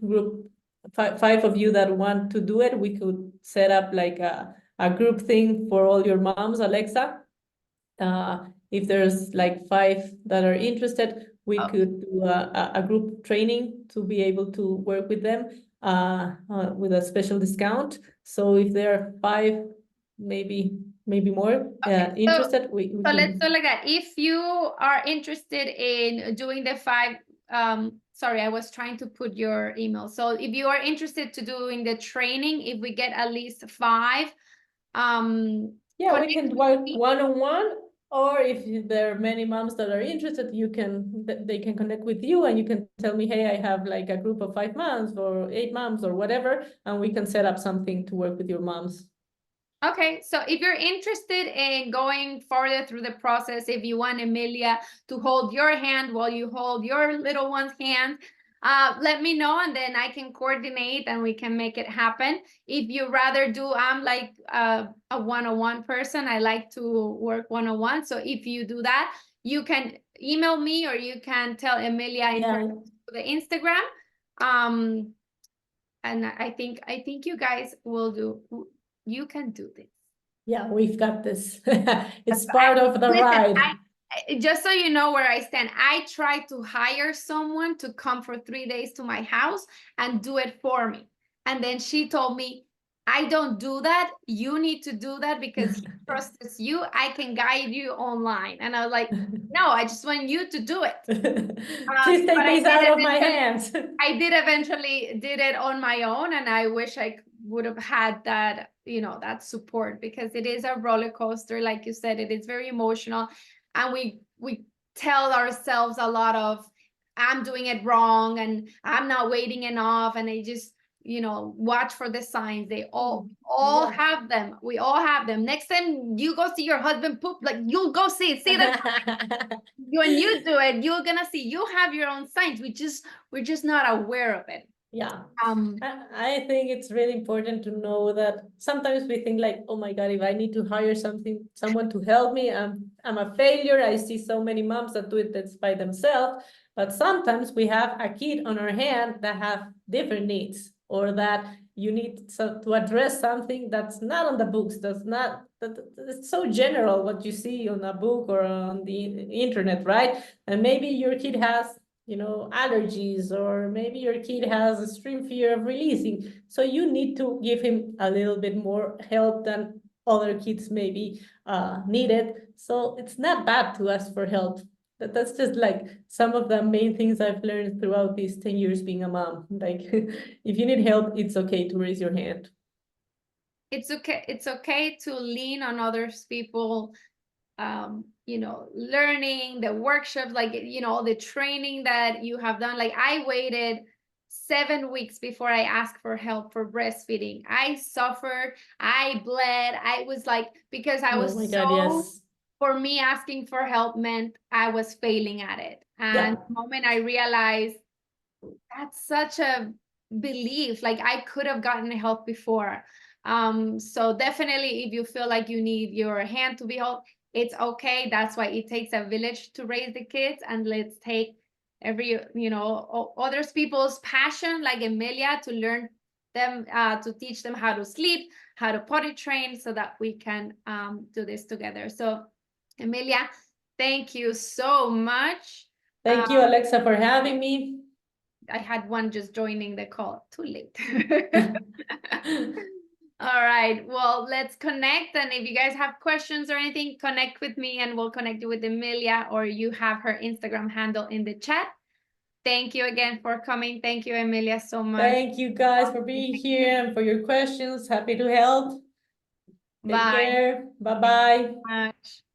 of you that want to do it, we could set up like a group thing for all your moms, Alexa. If there's like 5 that are interested, we could do a group training to be able to work with them with a special discount. So if there are 5, maybe more interested, we so can... let's do like that. If you are interested in doing the 5, sorry, I was trying to put your email. So if you are interested to doing the training, if we get at least 5, yeah, we can work one-on-one, or if there are many moms that are interested, they can connect with you and you can tell me, hey, I have like a group of 5 moms or 8 moms or whatever, and we can set up something to work with your moms. Okay, so if you're interested in going further through the process, if you want Emilia to hold your hand while you hold your little one's hand, let me know, and then I can coordinate and we can make it happen. If you rather do, I'm like a one-on-one person. I like to work one-on-one. So if you do that, you can email me, or you can tell Emilia in person through the Instagram. And I think you guys will do. You can do this. Yeah, we've got this. It's part of the ride. Just so you know where I stand, I tried to hire someone to come for 3 days to my house and do it for me. And then she told me, I don't do that. You need to do that because he trusts you. I can guide you online. And I was like, no, I just want you to do it. Please take this out of my hands. I did eventually did it on my own, and I wish I would have had that, you know, that support, because it is a roller coaster. Like you said, it is very emotional, and we tell ourselves a lot of, I'm doing it wrong and I'm not waiting enough, and watch for the signs. They all Yeah. have them. We all have them. Next time you go see your husband poop, like, you'll go see it. See that when you do it, you're gonna see you have your own signs. We're just not aware of it. Yeah. Um, I think it's really important to know that sometimes we think like, oh my God, if I need to hire someone to help me, I'm a failure. I see so many moms that do it that's by themselves. But sometimes we have a kid on our hand that have different needs, or that you need to address something that's not on the books, it's so general what you see on a book or on the internet, right? And maybe your kid has allergies, or maybe your kid has extreme fear of releasing. So you need to give him a little bit more help than other kids maybe needed. So it's not bad to ask for help. That's just like some of the main things I've learned throughout these 10 years being a mom. Like, if you need help, it's okay to raise your hand. it's okay to lean on others people, learning the workshops, like, the training that you have done. Like, I waited 7 weeks before I asked for help for breastfeeding. I suffered, I bled, I was like, because I was Oh my God, yes. for me, asking for help meant I was failing at it. And the moment I realized that's such a belief, like, I could have gotten help before. So definitely, if you feel like you need your hand to be held, it's okay. That's why it takes a village to raise the kids, and let's take every others people's passion, like Emilia, to learn them, to teach them how to sleep, how to potty train, so that we can do this together. So Emilia, thank you so much. Thank you, Alexa, for having me. I had one just joining the call. Too late. All right. Well, let's connect. And if you guys have questions or anything, connect with me and we'll connect you with Emilia, or you have her Instagram handle in the chat. Thank you again for coming. Thank you, Emilia, so much. Thank you guys for being here and for your questions. Happy to help. Take care. Bye-bye. Much.